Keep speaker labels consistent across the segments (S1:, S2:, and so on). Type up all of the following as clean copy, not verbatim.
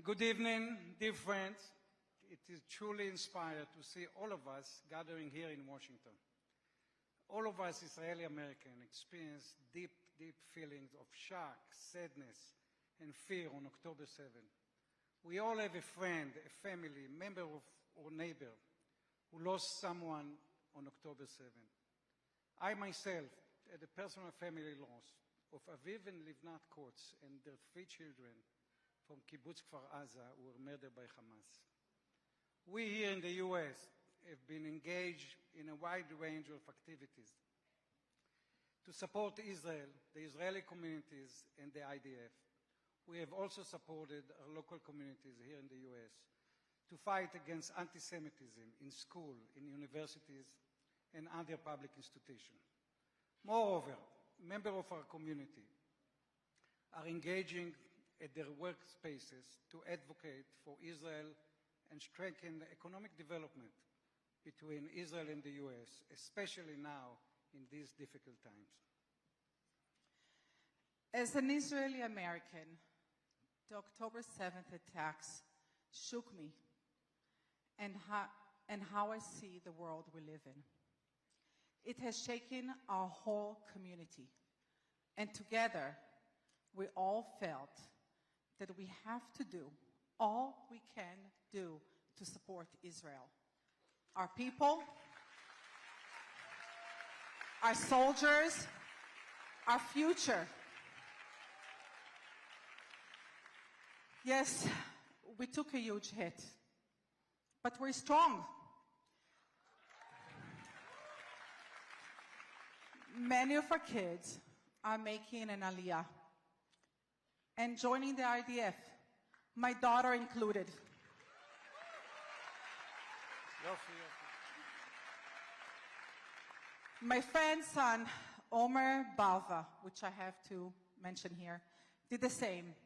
S1: Good evening, dear friends. It is truly inspired to see all of us gathering here in Washington. All of us Israeli American experience deep feelings of shock, sadness, and fear on October 7. We all have a friend, a family, member or neighbor who lost someone on October 7. I myself had a personal family loss of Aviv and Livnat Kotz and their 3 children from Kibbutz Kfar Aza who were murdered by Hamas. We here in the U.S. have been engaged in a wide range of activities to support Israel, the Israeli communities, and the IDF. We have also supported our local communities here in the U.S. to fight against anti-Semitism in school, in universities, and other public institutions. Moreover, members of our community are engaging at their workspaces to advocate for Israel and strengthen economic development between Israel and the U.S., especially now in these difficult times.
S2: As an Israeli American, the October 7th attacks shook me and how I see the world we live in. It has shaken our whole community, and together we all felt that we have to do all we can do to support Israel. Our people, our soldiers, our future. Yes, we took a huge hit, but we're strong. Many of our kids are making an aliyah and joining the IDF, my daughter included. My friend's son, Omer Balva, which I have to mention here, did the same,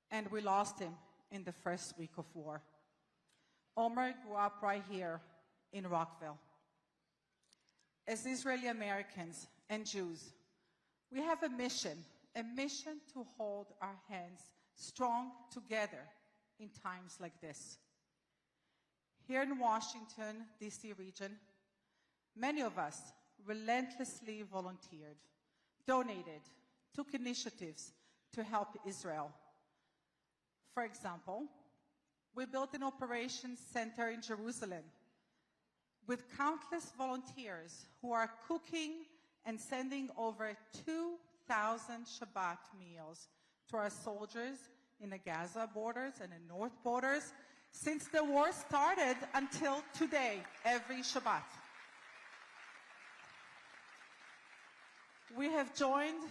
S2: and we lost him in the first week of war. Omer grew up right here in Rockville. As Israeli Americans and Jews, we have a mission to hold our hands strong together in times like this. Here in Washington, D.C. region, many of us relentlessly volunteered, donated, took initiatives to help Israel. For example, we built an operations center in Jerusalem with countless volunteers who are cooking and sending over 2,000 Shabbat meals to our soldiers in the Gaza borders and the North borders since the war started until today, every Shabbat. We have joined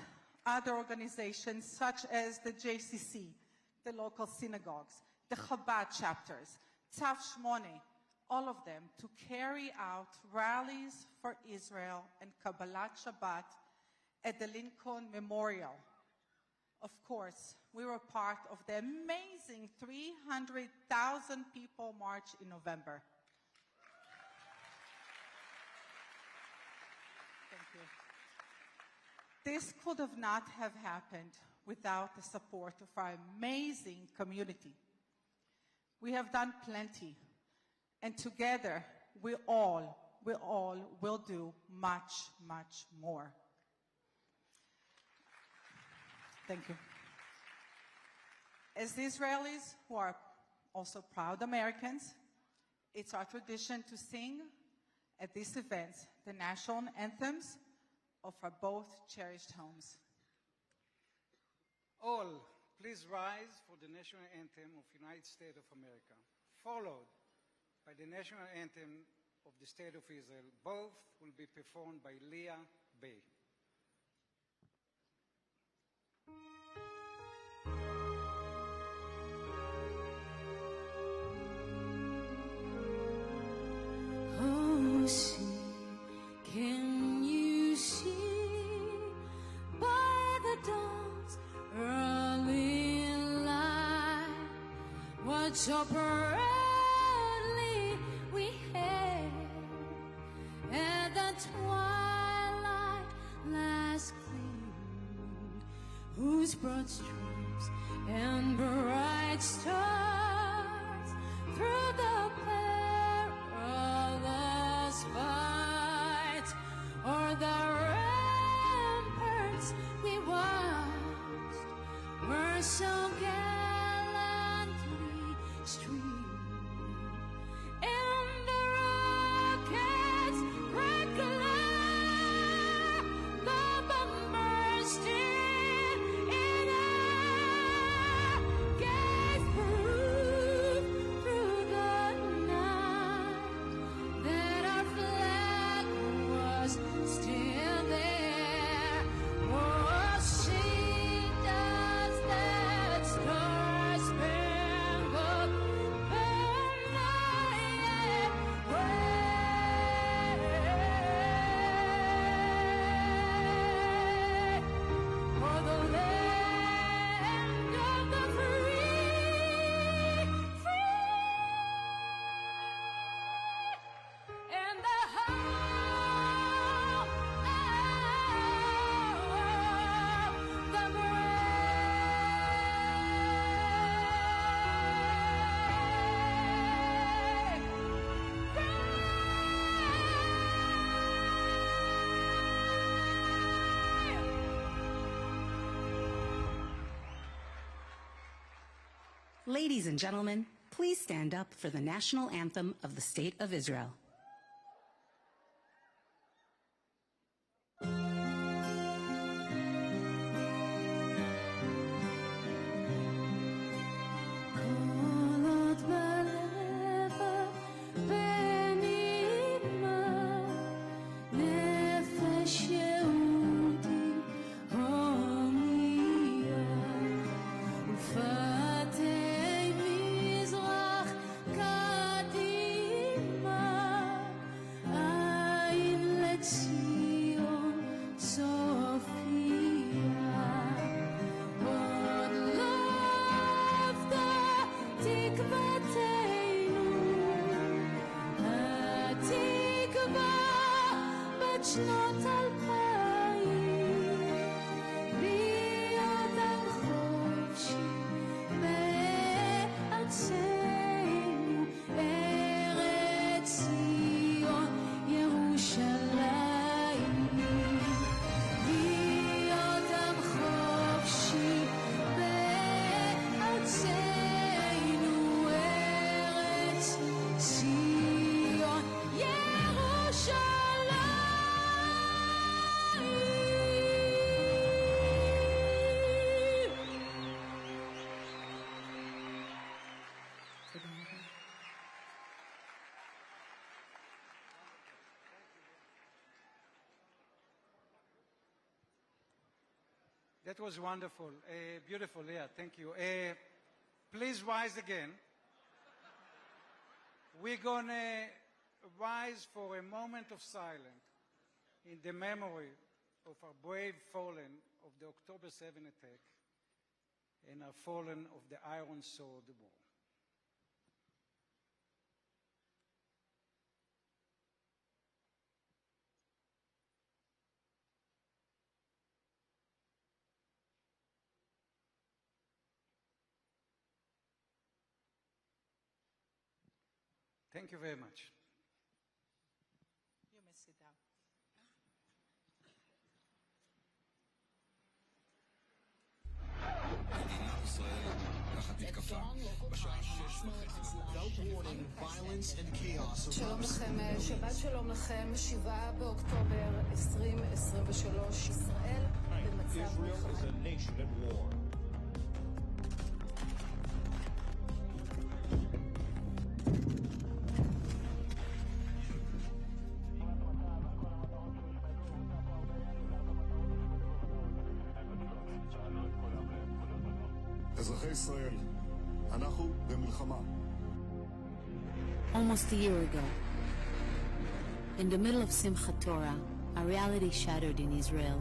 S2: other organizations such as the JCC, the local synagogues, the Chabad chapters, Tzav Shmone, all of them to carry out rallies for Israel and Kabbalat Shabbat at the Lincoln Memorial. Of course, we were part of the amazing 300,000 people march in November. Thank you. This could have not have happened without the support of our amazing community. We have done plenty, and together we all will do much more. Thank you. As Israelis who are also proud Americans, it's our tradition to sing at these events the national anthems of our both cherished homes.
S1: All, please rise for the national anthem of the United States of America, followed by the national anthem of the State of Israel. Both will be performed by Leah Bay.
S3: Oh, see, can you see by the dawn's early light what so proudly we hailed at the twilight last gleamed, whose broad streams and bright stars so gallantly stream, and the rockets break along, the bombers still in air, gave proof through the night that our flag was still there. Oh, sing does that star-spangled banner yet wave for the land of the free, and the home of the
S4: Ladies and gentlemen, please stand up for the national anthem of the State of Israel.
S3: כל עוד בלבב בנימה, נפש יהודי הומייה, ופאתי מזרח קדימה, עין לציון סופיה. עוד לא אבדה תקוותנו, התקווה בת שנות 2000, להיות עם חופשי בארצנו, ארץ ציון ירושלים. להיות עם חופשי בארצנו, ארץ ציון ירושלים.
S1: That was wonderful. Beautiful, Leah. Thank you. Please rise again. We're going to rise for a moment of silence in the memory of our brave fallen of the October 7 attack and our fallen of the Iron Sword War. Thank you very much.
S2: You may sit down.
S5: שלום לכם, שבת שלום לכם, 7 באוקטובר 2023, ישראל במצב מלחמה.
S6: אזרחי ישראל, אנחנו במלחמה.
S7: Almost a year ago, in the middle of Simchat Torah, a reality shattered in Israel.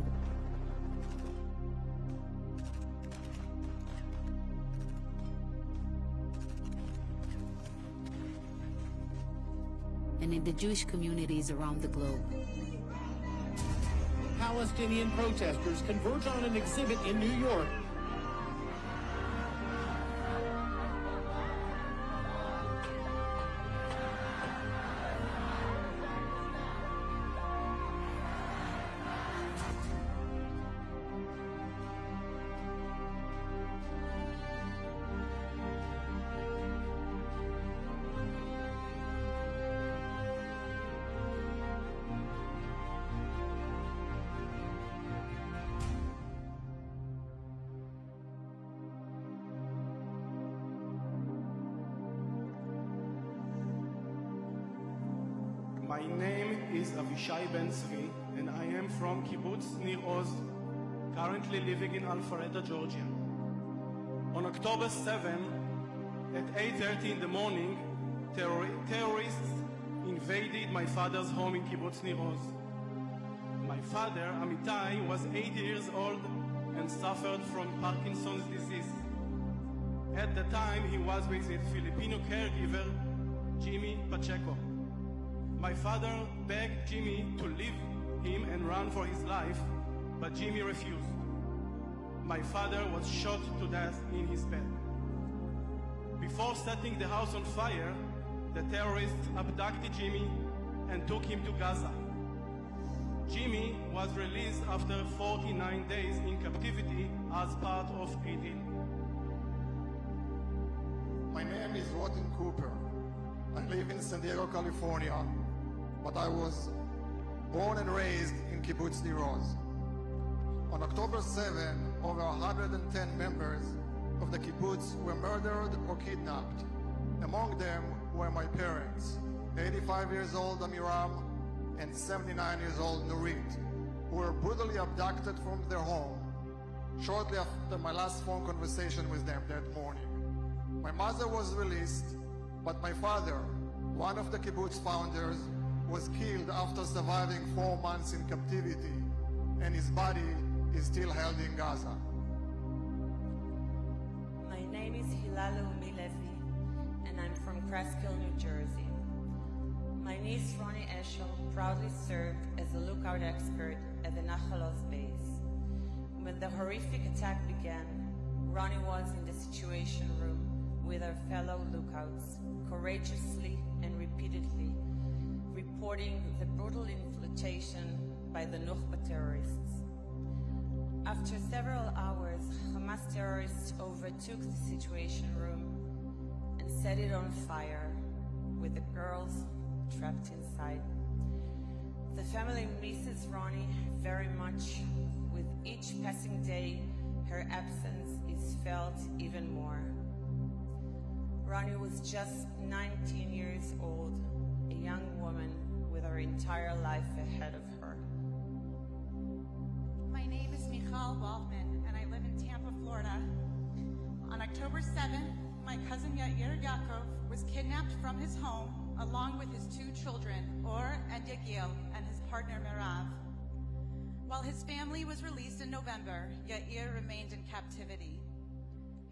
S7: And in the Jewish communities around the globe.
S8: Palestinian protesters converge on an exhibit in New York.
S9: My name is Avishai Ben Zvi, and I am from Kibbutz Nir Oz, currently living in Alpharetta, Georgia. On October 7, at 8:30 in the morning, terrorists invaded my father's home in Kibbutz Nir Oz. My father, Amitai, was 80 years old and suffered from Parkinson's disease. At the time, he was with his Filipino caregiver, Jimmy Pacheco. My father begged Jimmy to leave him and run for his life, but Jimmy refused. My father was shot to death in his bed. Before setting the house on fire, the terrorists abducted Jimmy and took him to Gaza. Jimmy was released after 49 days in captivity as part of a deal.
S6: My name is Rotten Cooper. I live in San Diego, California, but I was born and raised in Kibbutz Nir Oz. On October 7, over 110 members of the kibbutz were murdered or kidnapped. Among them were my parents, 85 years old Amiram and 79 years old Nurit, who were brutally abducted from their home shortly after my last phone conversation with them that morning. My mother was released, but my father, one of the kibbutz founders, was killed after surviving 4 months in captivity, and his body is still held in Gaza.
S10: My name is Hilal Umi Levi, and I'm from Cresskill, New Jersey. My niece Ronnie Eshel proudly served as a lookout expert at the Nahal Oz base. When the horrific attack began, Ronnie was in the Situation Room with our fellow lookouts, courageously and repeatedly reporting the brutal infiltration by the Nukhba terrorists. After several hours, Hamas terrorists overtook the Situation Room and set it on fire, with the girls trapped inside. The family misses Ronnie very much. With each passing day, her absence is felt even more. Ronnie was just 19 years old, a young woman with her entire life ahead of her.
S11: My name is Michal Waldman, and I live in Tampa, Florida. On October 7th, my cousin Yair Yaakov was kidnapped from his home along with his 2 children, Or and Yagil, and his partner Merav. While his family was released in November, Yair remained in captivity.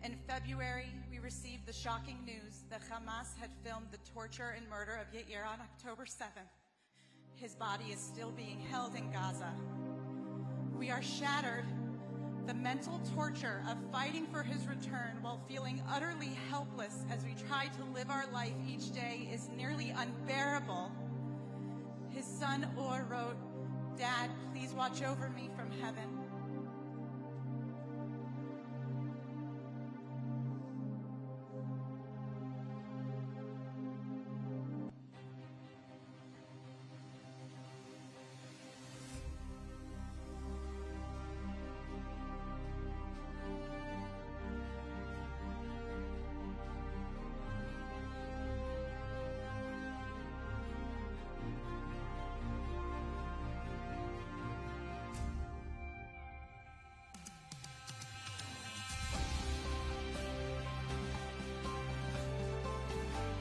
S11: In February, we received the shocking news that Hamas had filmed the torture and murder of Yair on October 7th. His body is still being held in Gaza. We are shattered. The mental torture of fighting for his return while feeling utterly helpless as we try to live our life each day is nearly unbearable. His son Or wrote, "Dad, please watch over me from heaven."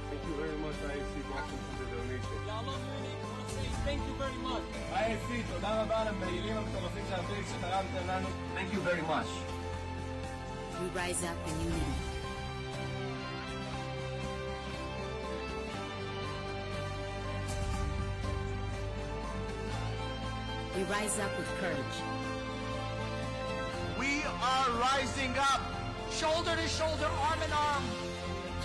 S9: Thank you very much, IFC, for the donation.
S8: Thank you very much.
S12: IFC, תודה רבה למעילים המטורפים שתרמתם לנו.
S8: Thank you very much.
S7: We rise up in unity. We rise up with courage.
S8: We are rising up, shoulder to shoulder, arm in arm,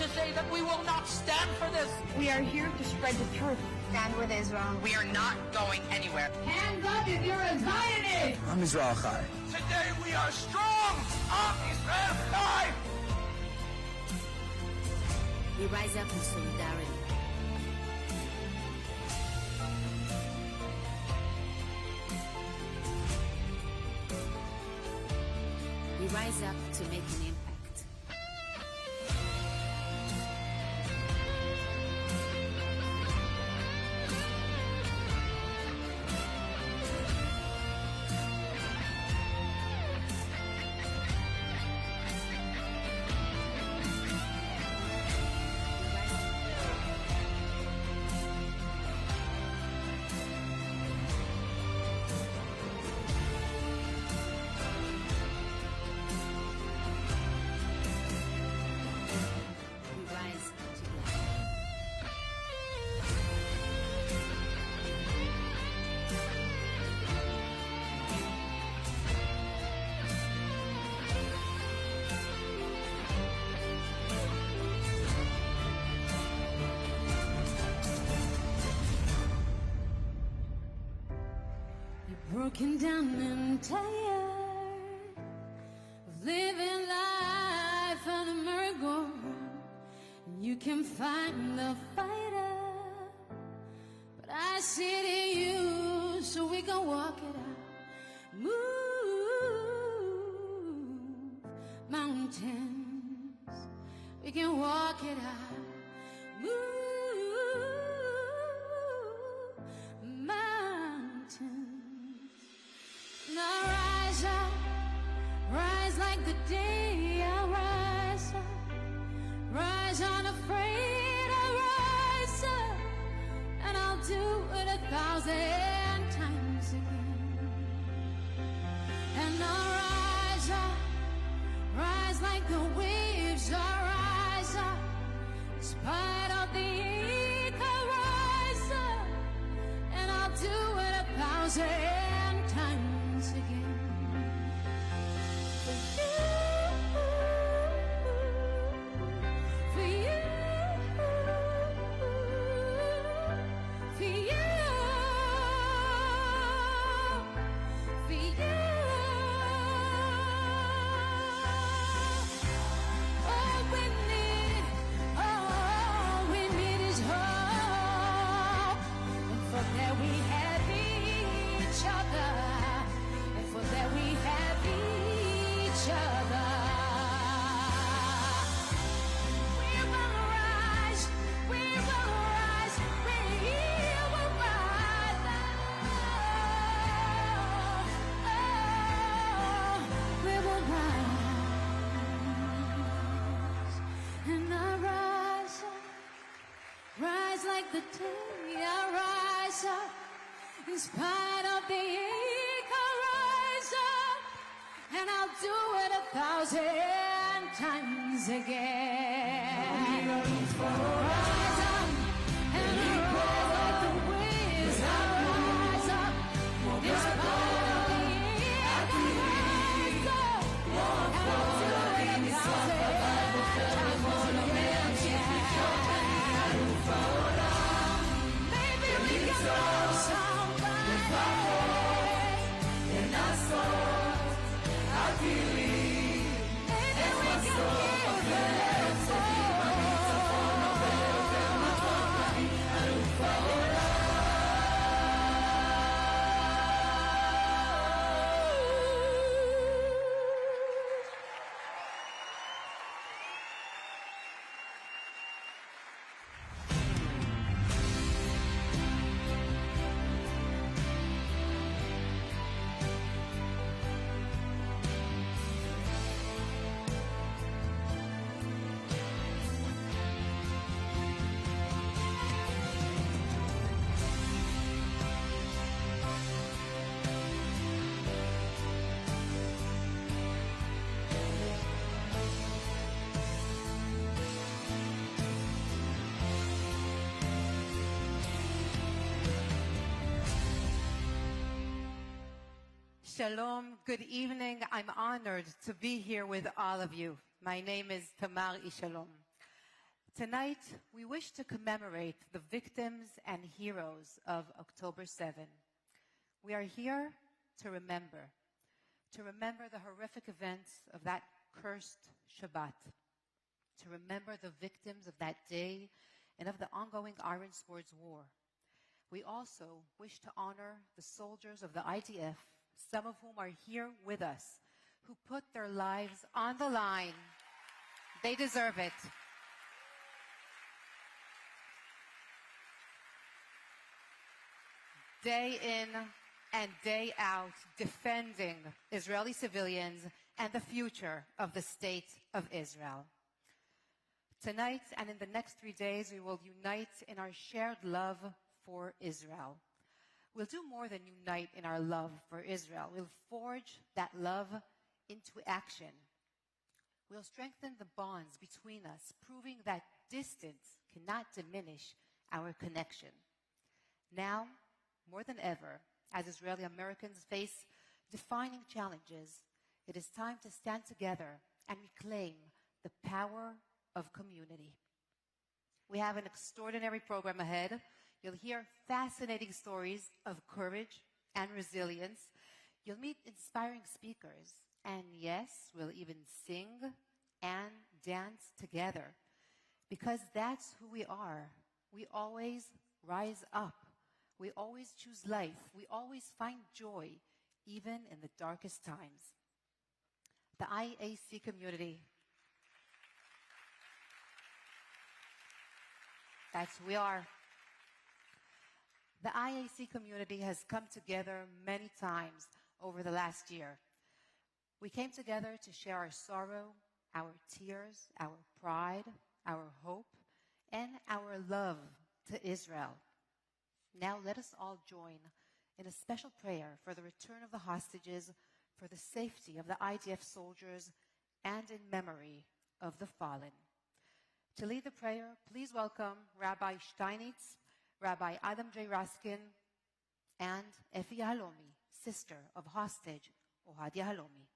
S8: to say that we will not stand for this.
S13: We are here to spread the truth. Stand with Israel.
S8: We are not going anywhere.
S13: Hands up if you're a Zionist!
S12: I'm Israel Chai.
S8: Today we are strong. Am Israel Chai.
S7: We rise up in solidarity. We rise up to make an impact.
S3: broken down and tired of living life on a merry-go-round. You can find the fighter, but I see it in you, so we can walk it out. Move mountains, we can walk it out. Move mountains. Now rise up, rise like the day. I rise up, rise unafraid. I rise up, and I'll do it 1,000 times again. And I'll rise up, rise like the waves. I rise up, in spite of the ache. I rise up, and I'll do it 1,000 times again. For you, for you, for you. All we need is hope. And for that we have each other. And for that we have each other. We will rise, we will rise, we will rise. We will rise. And I rise up, rise like the day. I rise up, in spite of the ache. I rise up, and I'll do it 1,000 times again. Rise up, and I rise like the winds. I rise up, in spite of the ache. I rise up, and I'll do it 1,000 times again. Maybe we can love somebody. In our souls, I believe. Maybe we can give them
S14: Shalom, good evening. I'm honored to be here with all of you. My name is Tamar Ishalom. Tonight, we wish to commemorate the victims and heroes of October 7. We are here to remember the horrific events of that cursed Shabbat, to remember the victims of that day and of the ongoing Iron Swords War. We also wish to honor the soldiers of the IDF, some of whom are here with us, who put their lives on the line. They deserve it. Day in and day out, defending Israeli civilians and the future of the state of Israel. Tonight and in the next 3 days, we will unite in our shared love for Israel. We'll do more than unite in our love for Israel. We'll forge that love into action. We'll strengthen the bonds between us, proving that distance cannot diminish our connection. Now, more than ever, as Israeli Americans face defining challenges, it is time to stand together and reclaim the power of community. We have an extraordinary program ahead. You'll hear fascinating stories of courage and resilience You'll meet inspiring speakers, and yes, we'll even sing and dance together, because that's who we are. We always rise up. We always choose life. We always find joy, even in the darkest times. The IAC community, that's who we are. The IAC community has come together many times over the last year. We came together to share our sorrow, our tears, our pride, our hope, and our love to Israel. Now let us all join in a special prayer for the return of the hostages, for the safety of the IDF soldiers, and in memory of the fallen. To lead the prayer, please welcome Rabbi Steinitz, Rabbi Adam J. Raskin, and Efi Halomi, sister of hostage Ohad Halomi.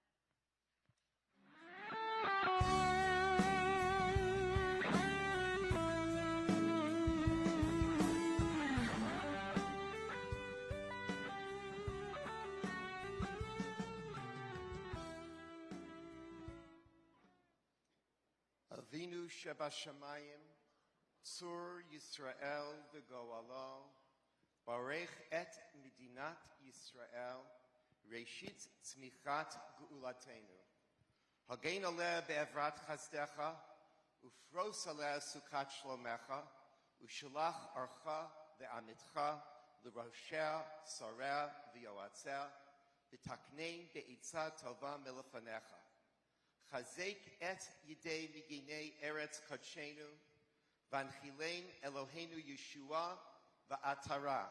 S15: Avinu Shebashamayim, Tzur Yisrael v'Goalo, Barech et Medinat Yisrael, Reshit Tzmichat Geulatenu. Hagein aleh be'evrat chazdecha, ufros aleh sukat shlomecha, ushalach archa ve'amitcha, l'rosheh sareh v'yoatzeh, v'taknein be'itza tova milefanecha. Chazek et yidei miginei eretz kodshenu, v'anchilein Eloheinu Yeshua v'atara,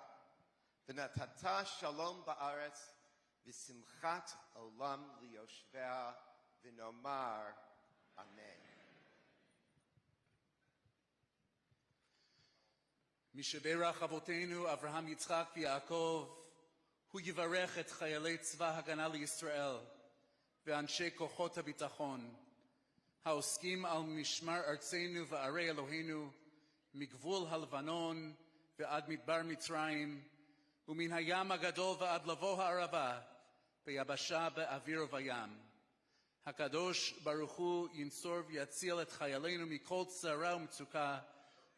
S15: v'natata shalom ba'aretz, v'simchat olam liyoshvea, v'nomar amen.
S16: משברך אבותינו אברהם יצחק ויעקב, הוא יברך את חיילי צבא הגנה לישראל ואנשי כוחות הביטחון, העוסקים על משמר ארצנו וערי אלוהינו, מגבול הלבנון ועד מדבר מצרים, ומן הים הגדול ועד לבוא הערבה, ביבשה באוויר ובים. הקדוש ברוך הוא ינצור ויציל את חיילינו מכל צרה ומצוקה,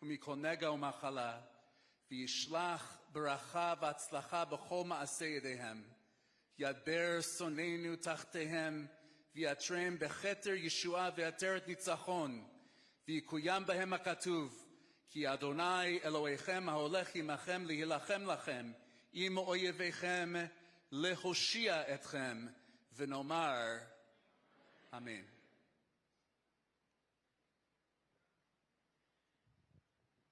S16: ומכל נגע ומחלה, וישלח ברכה והצלחה בכל מעשה ידיהם. ידבר שונאינו תחתיהם, ויעטרם בכתר ישועה ועטרת ניצחון, ויקוים בהם הכתוב, כי אדוני אלוהיכם ההולך עמכם להילחם לכם, עם אויביכם להושיע אתכם, ונאמר אמן.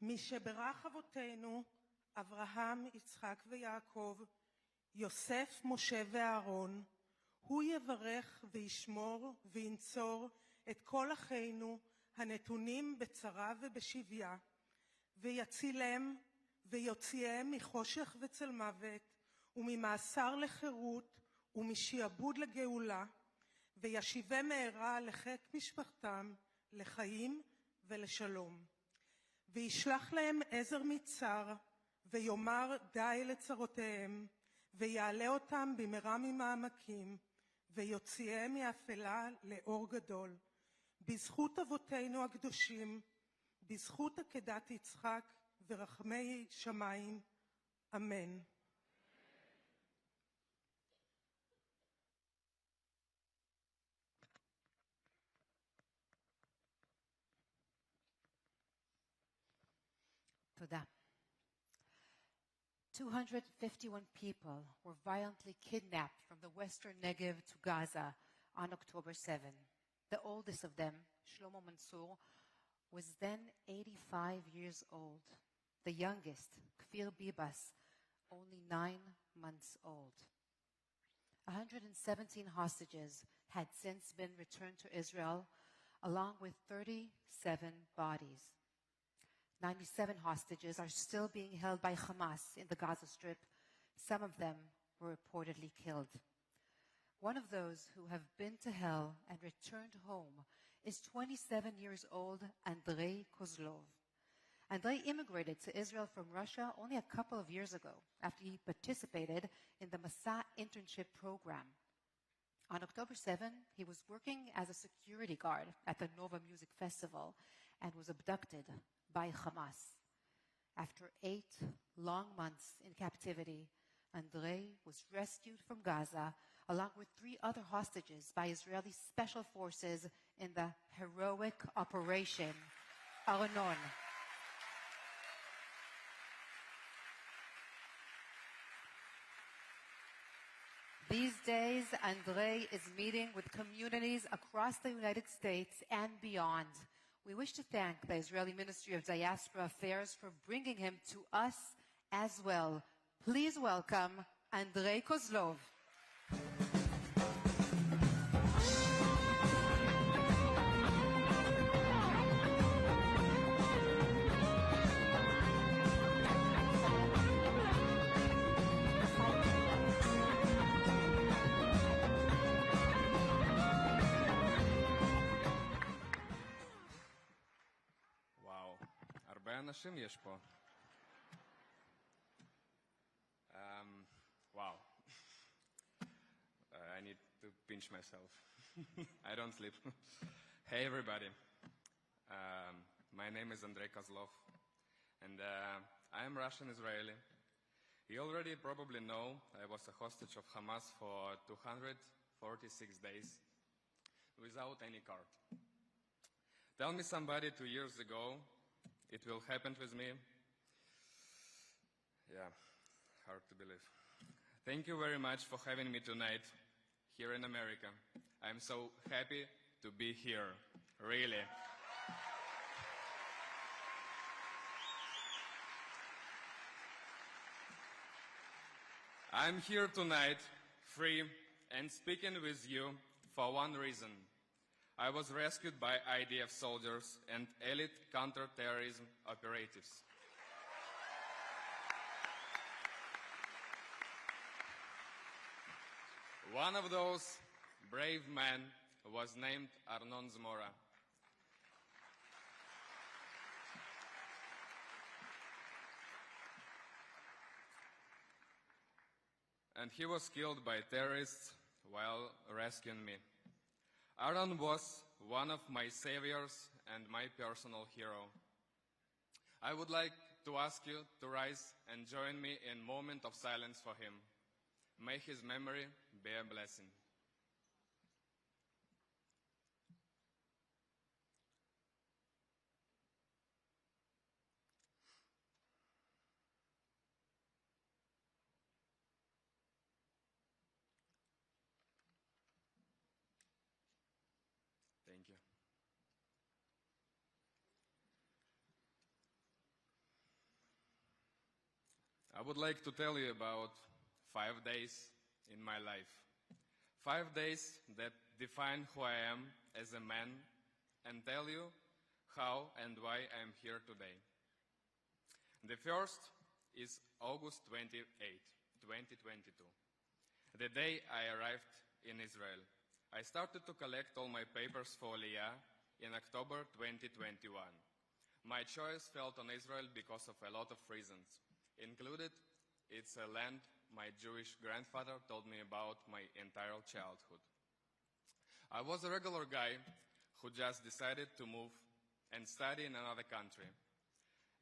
S17: משברך אבותינו, אברהם, יצחק ויעקב, יוסף, משה ואהרון, הוא יברך וישמור וינצור את כל אחינו הנתונים בצרה ובשביה, ויצילם ויוציאם מחושך וצל מוות, וממאסר לחירות ומשעבוד לגאולה, וישיבם מהרה לחיק משפחתם, לחיים ולשלום. וישלח להם עזר מצר, ויאמר די לצרותיהם, ויעלה אותם במהרה ממעמקים, ויוציאם מאפלה לאור גדול. בזכות אבותינו הקדושים, בזכות עקדת יצחק ורחמי שמיים, אמן.
S14: תודה. 251 people were violently kidnapped from the western Negev to Gaza on October 7. The oldest of them, Shlomo Mansour, was then 85 years old. The youngest, Kfir Bibas, only 9 months old. 117 hostages had since been returned to Israel, along with 37 bodies. 97 hostages are still being held by Hamas in the Gaza Strip. Some of them were reportedly killed. One of those who have been to hell and returned home is 27 years old Andrei Kozlov. Andrei immigrated to Israel from Russia only a couple of years ago after he participated in the Masa internship program. On October 7, he was working as a security guard at the Nova Music Festival and was abducted by Hamas. After 8 long months in captivity, Andrei was rescued from Gaza along with 3 other hostages by Israeli special forces in the heroic Operation Arnon. These days, Andrei is meeting with communities across the United States and beyond. We wish to thank the Israeli Ministry of Diaspora Affairs for bringing him to us as well. Please welcome Andrei Kozlov.
S18: הרבה אנשים יש פה. Wow. I need to pinch myself. I don't sleep. Hey everybody. My name is Andrei Kozlov and I am Russian Israeli. You already probably know I was a hostage of Hamas for 246 days without any card. Tell me somebody 2 years ago it will happen with me. Yeah, hard to believe. Thank you very much for having me tonight here in America. I'm so happy to be here, really. I'm here tonight, free and speaking with you for one reason. I was rescued by IDF soldiers and elite counter-terrorism operatives. One of those brave men was named Arnon Zmora. And he was killed by terrorists while rescuing me. Arnon was one of my saviors and my personal hero. I would like to ask you to rise and join me in a moment of silence for him. May his memory be a blessing. Thank you. I would like to tell you about 5 days in my life. 5 days that define who I am as a man and tell you how and why I am here today. The first is August 28, 2022, the day I arrived in Israel. I started to collect all my papers for Aliyah in October 2021. My choice fell on Israel because of a lot of reasons. Included, it's a land my Jewish grandfather told me about my entire childhood. I was a regular guy who just decided to move and study in another country.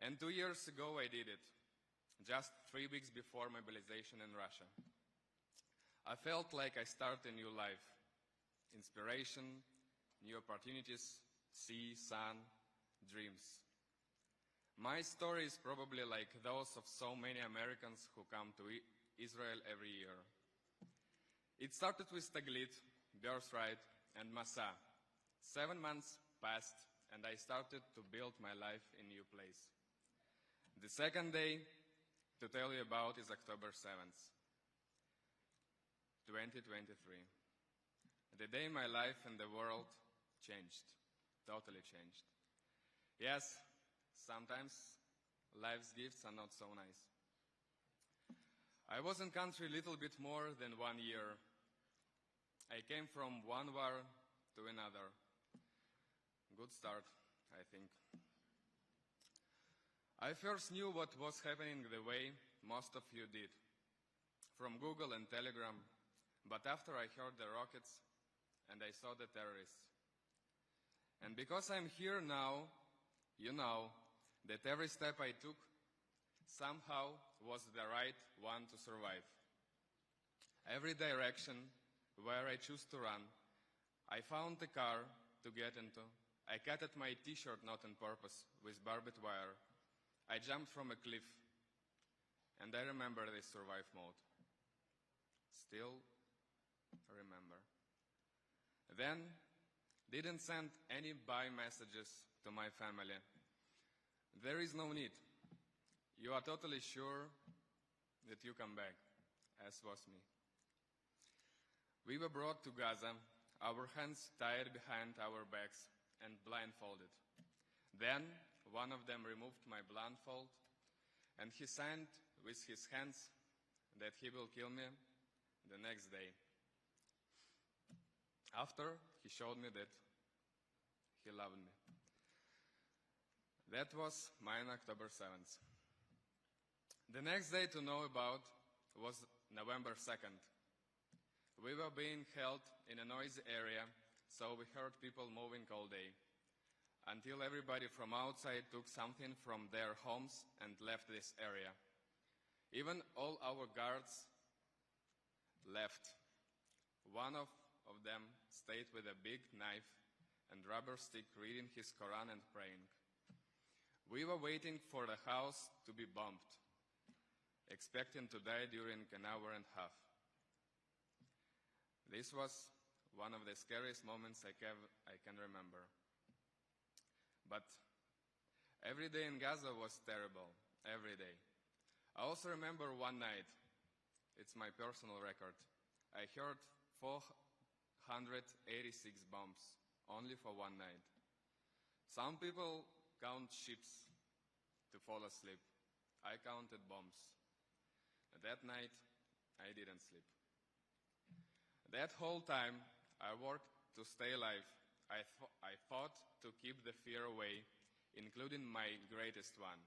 S18: And 2 years ago I did it, just 3 weeks before mobilization in Russia. I felt like I started a new life. Inspiration, new opportunities, sea, sun, dreams. My story is probably like those of so many Americans who come to Israel every year. It started with Taglit, Birthright, and Masa. 7 months passed, and I started to build my life in a new place. The second day to tell you about is October 7th, 2023. The day my life and the world changed, totally changed. Yes, sometimes life's gifts are not so nice. I was in country a little bit more than 1 year. I came from one war to another. Good start, I think. I first knew what was happening the way most of you did, from Google and Telegram, but after I heard the rockets and I saw the terrorists. And because I'm here now, you know that every step I took somehow was the right one to survive. Every direction where I choose to run, I found a car to get into. I cut at my t-shirt not on purpose with barbed wire. I jumped from a cliff, and I remember this survive mode. Still remember. Then, didn't send any bye messages to my family. There is no need. You are totally sure that you come back, as was me. We were brought to Gaza, our hands tied behind our backs and blindfolded. Then one of them removed my blindfold, and he signed with his hands that he will kill me the next day. After, he showed me that he loved me. That was mine October 7th. The next day to know about was November 2nd. We were being held in a noisy area, so we heard people moving all day, until everybody from outside took something from their homes and left this area. Even all our guards left. One of them stayed with a big knife and rubber stick reading his Quran and praying. We were waiting for the house to be bombed, expecting to die during an hour and a half. This was one of the scariest moments I can remember. But every day in Gaza was terrible, every day. I also remember one night, it's my personal record, I heard 486 bombs, only for one night. Some people count ships to fall asleep. I counted bombs. That night, I didn't sleep. That whole time, I worked to stay alive. I fought to keep the fear away, including my greatest one,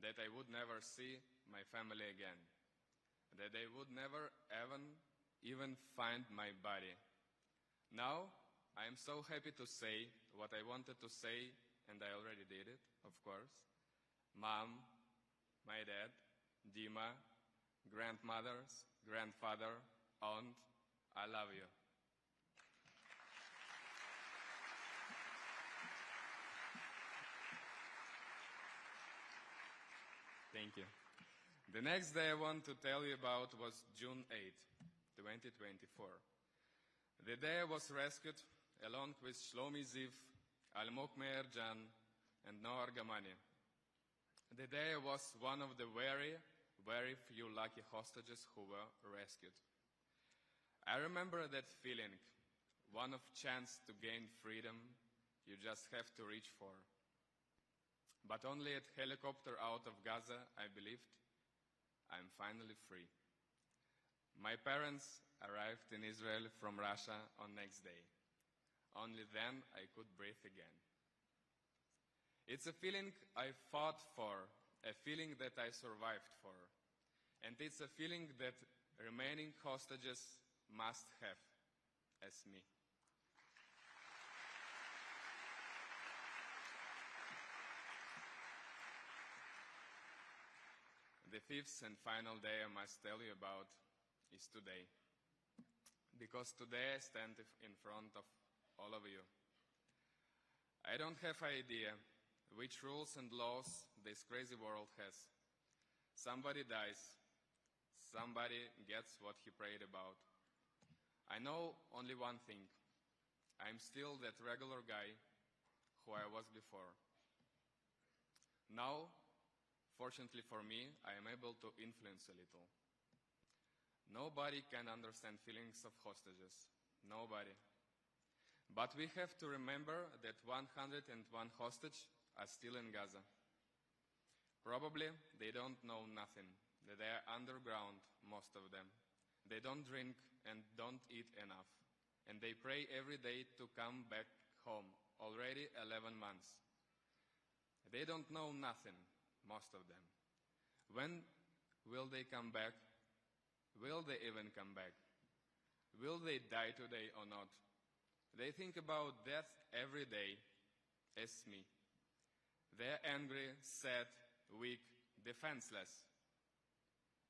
S18: that I would never see my family again, that they would never even find my body. Now, I am so happy to say what I wanted to say, and I already did it, of course. Mom, my dad, Dima, grandmothers, grandfather, aunt, I love you. Thank you. The next day I want to tell you about was June 8, 2024. The day I was rescued along with Shlomi Ziv, Almok Meir Jan, and Noah Argamani. The day I was one of the very, very few lucky hostages who were rescued. I remember that feeling, one of chance to gain freedom you just have to reach for. But only at helicopter out of Gaza, I believed, I'm finally free. My parents arrived in Israel from Russia on next day. Only then I could breathe again. It's a feeling I fought for, a feeling that I survived for. And it's a feeling that remaining hostages must have, as me. The fifth and final day I must tell you about is today. Because today I stand in front of all of you. I don't have idea which rules and laws this crazy world has. Somebody dies. Somebody gets what he prayed about. I know only one thing. I'm still that regular guy who I was before. Now, fortunately for me, I am able to influence a little. Nobody can understand feelings of hostages. Nobody. But we have to remember that 101 hostages are still in Gaza. Probably they don't know nothing, that they are underground, most of them. They don't drink and don't eat enough. And they pray every day to come back home, already 11 months. They don't know nothing. most of them. When will they come back? Will they even come back? Will they die today or not? They think about death every day, as me. They're angry, sad, weak, defenseless.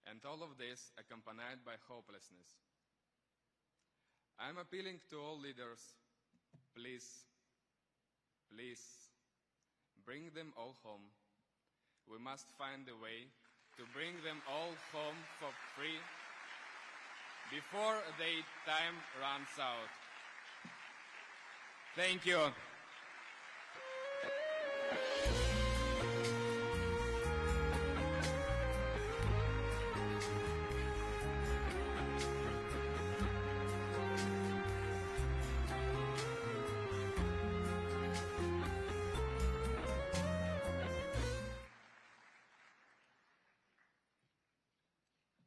S18: And all of this accompanied by hopelessness. I'm appealing to all leaders, please, please, bring them all home. We must find a way to bring them all home for free before their time runs out. Thank you.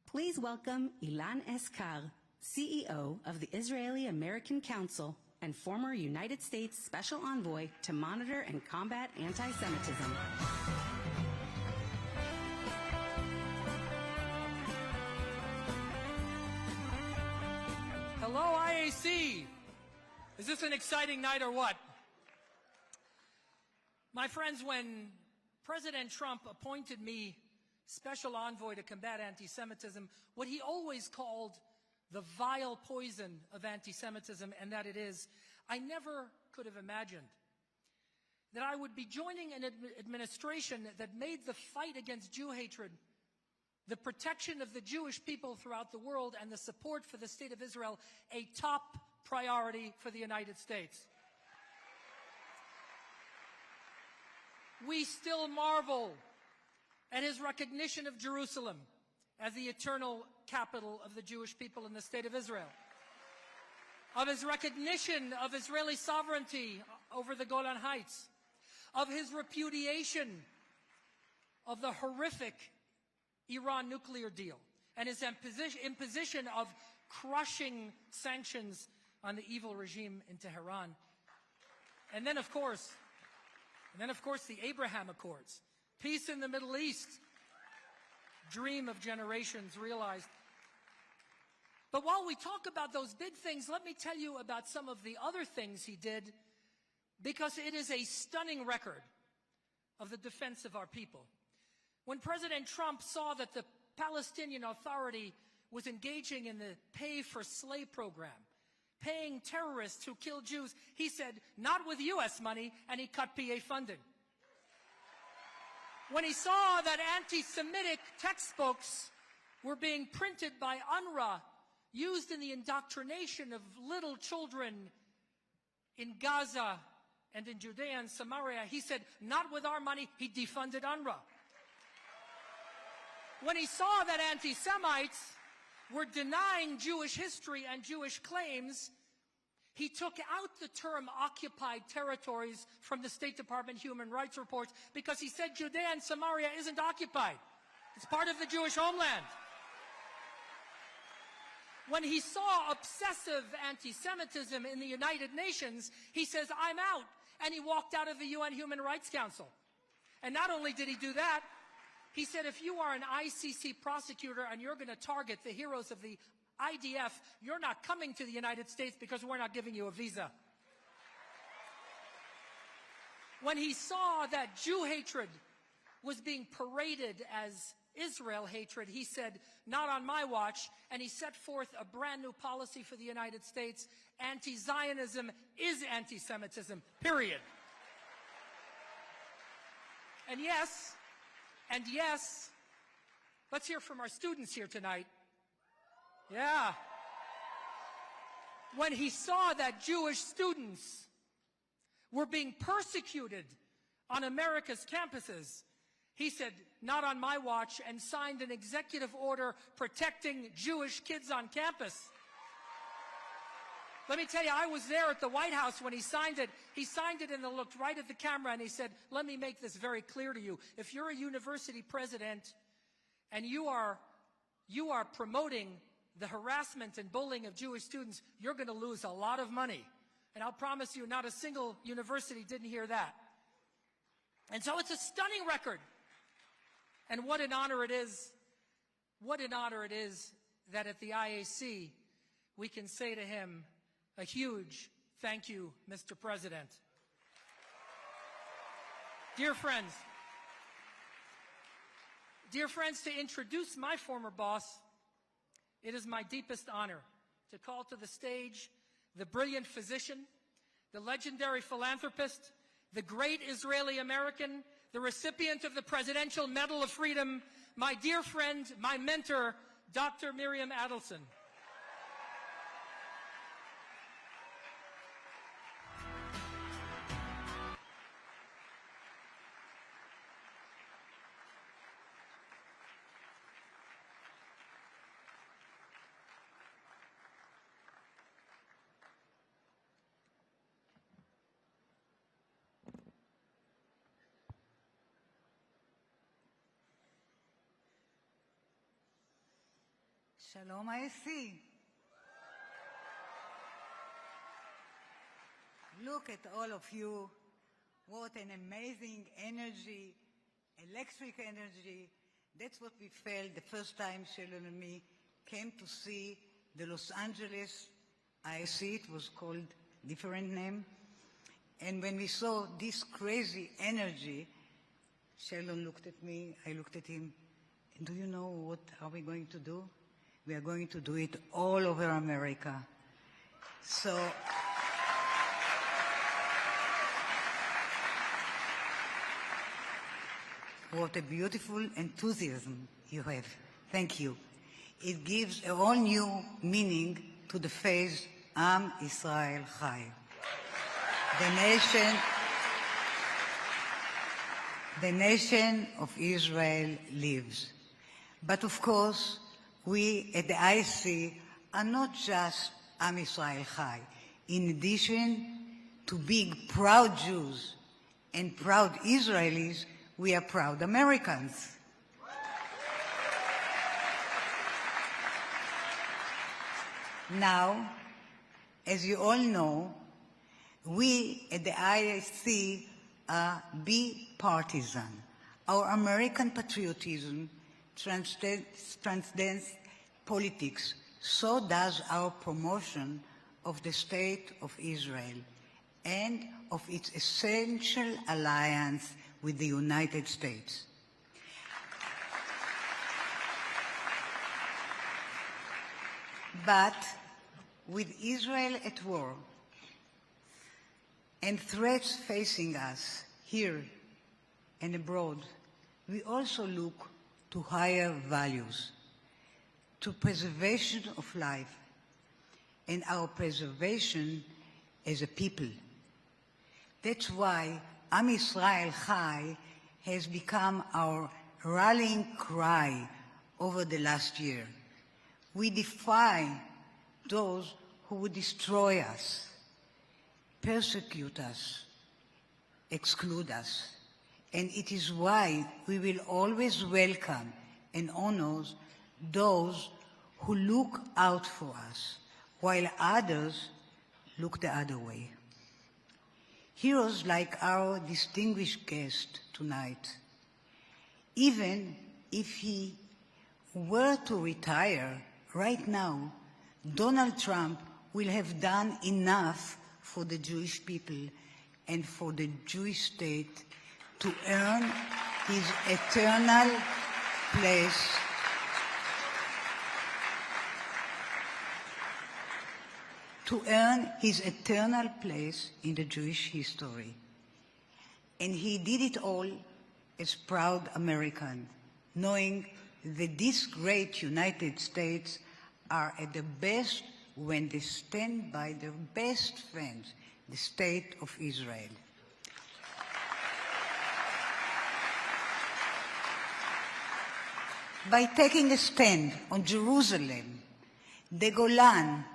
S4: Please welcome Ilan Eskar, CEO of the Israeli American Council and former United States Special Envoy to monitor and combat anti-Semitism.
S8: Hello, IAC. Is this an exciting night or what? My friends, when President Trump appointed me Special Envoy to combat anti-Semitism, what he always called the vile poison of anti-Semitism, and that it is, I never could have imagined that I would be joining an administration that made the fight against Jew hatred, the protection of the Jewish people throughout the world, and the support for the State of Israel a top priority for the United States. We still marvel at his recognition of Jerusalem as the eternal capital of the Jewish people in the State of Israel, of his recognition of Israeli sovereignty over the Golan Heights, of his repudiation of the horrific Iran nuclear deal, and his imposition of crushing sanctions on the evil regime in Tehran. And then, of course, the Abraham Accords. Peace in the Middle East, dream of generations realized. But while we talk about those big things, let me tell you about some of the other things he did, because it is a stunning record of the defense of our people. When President Trump saw that the Palestinian Authority was engaging in the pay-for-slay program, paying terrorists who kill Jews, he said, not with U.S. money, and he cut PA funding. When he saw that anti-Semitic textbooks were being printed by UNRWA, used in the indoctrination of little children in Gaza and in Judea and Samaria, he said, not with our money, he defunded UNRWA. When he saw that anti-Semites were denying Jewish history and Jewish claims, he took out the term occupied territories from the State Department human rights reports, because he said Judea and Samaria isn't occupied. It's part of the Jewish homeland. When he saw obsessive anti-Semitism in the United Nations, he says, I'm out. And he walked out of the UN Human Rights Council. And not only did he do that, he said, if you are an ICC prosecutor and you're going to target the heroes of the IDF, you're not coming to the United States because we're not giving you a visa. When he saw that Jew hatred was being paraded as Israel hatred, he said, not on my watch, and he set forth a brand new policy for the United States. Anti-Zionism is anti-Semitism, period. And yes, let's hear from our students here tonight. Yeah. When he saw that Jewish students were being persecuted on America's campuses, he said, not on my watch, and signed an executive order protecting Jewish kids on campus. Let me tell you, I was there at the White House when he signed it. He signed it and looked right at the camera and he said, let me make this very clear to you. If you're a university president and you are promoting the harassment and bullying of Jewish students, you're going to lose a lot of money. And I'll promise you, not a single university didn't hear that. And so it's a stunning record And what an honor it is that at the IAC we can say to him a huge thank you, Mr. President. Dear friends, to introduce my former boss, it is my deepest honor to call to the stage the brilliant physician, the legendary philanthropist, the great Israeli American, the recipient of the Presidential Medal of Freedom, my dear friend, my mentor, Dr. Miriam Adelson.
S19: Shalom IC. Look at all of you. What an amazing energy, electric energy. That's what we felt the first time Shalom and me came to see the Los Angeles IC. It was called different name. And when we saw this crazy energy, Shalom looked at me, I looked at him. And do you know what are we going to do? We are going to do it all over America. So, what a beautiful enthusiasm you have. Thank you. It gives a whole new meaning to the phrase, Am Israel Chai. The nation of Israel lives. But of course, we at the IC are not just Am Israel Chai. In addition to being proud Jews and proud Israelis, we are proud Americans. Now, as you all know, we at the IC are bipartisan. Our American patriotism transcends politics. So does our promotion of the State of Israel and of its essential alliance with the United States. But with Israel at war and threats facing us here and abroad, we also look to higher values, to preservation of life, and our preservation as a people. That's why Am Israel Chai has become our rallying cry over the last year. We defy those who would destroy us, persecute us, exclude us. And it is why we will always welcome and honor those who look out for us, while others look the other way. Heroes like our distinguished guest tonight, even if he were to retire right now, Donald Trump will have done enough for the Jewish people and for the Jewish state to earn his eternal place in the Jewish history. And he did it all as proud American, knowing that these great United States are at the best when they stand by their best friends, the State of Israel. By taking a stand on Jerusalem, the Golan,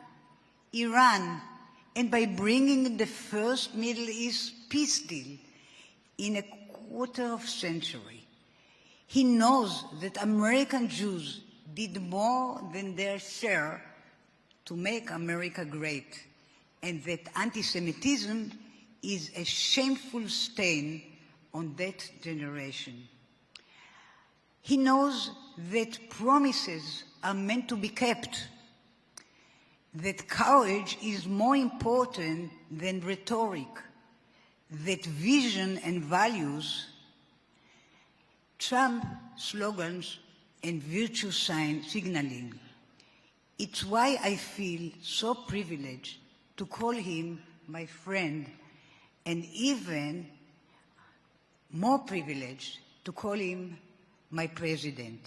S19: Iran, and by bringing the first Middle East peace deal in a quarter of a century, he knows that American Jews did more than their share to make America great, and that anti-Semitism is a shameful stain on that generation. He knows that promises are meant to be kept, that courage is more important than rhetoric, that vision and values trump slogans and virtue signaling. It's why I feel so privileged to call him my friend, and even more privileged to call him my president.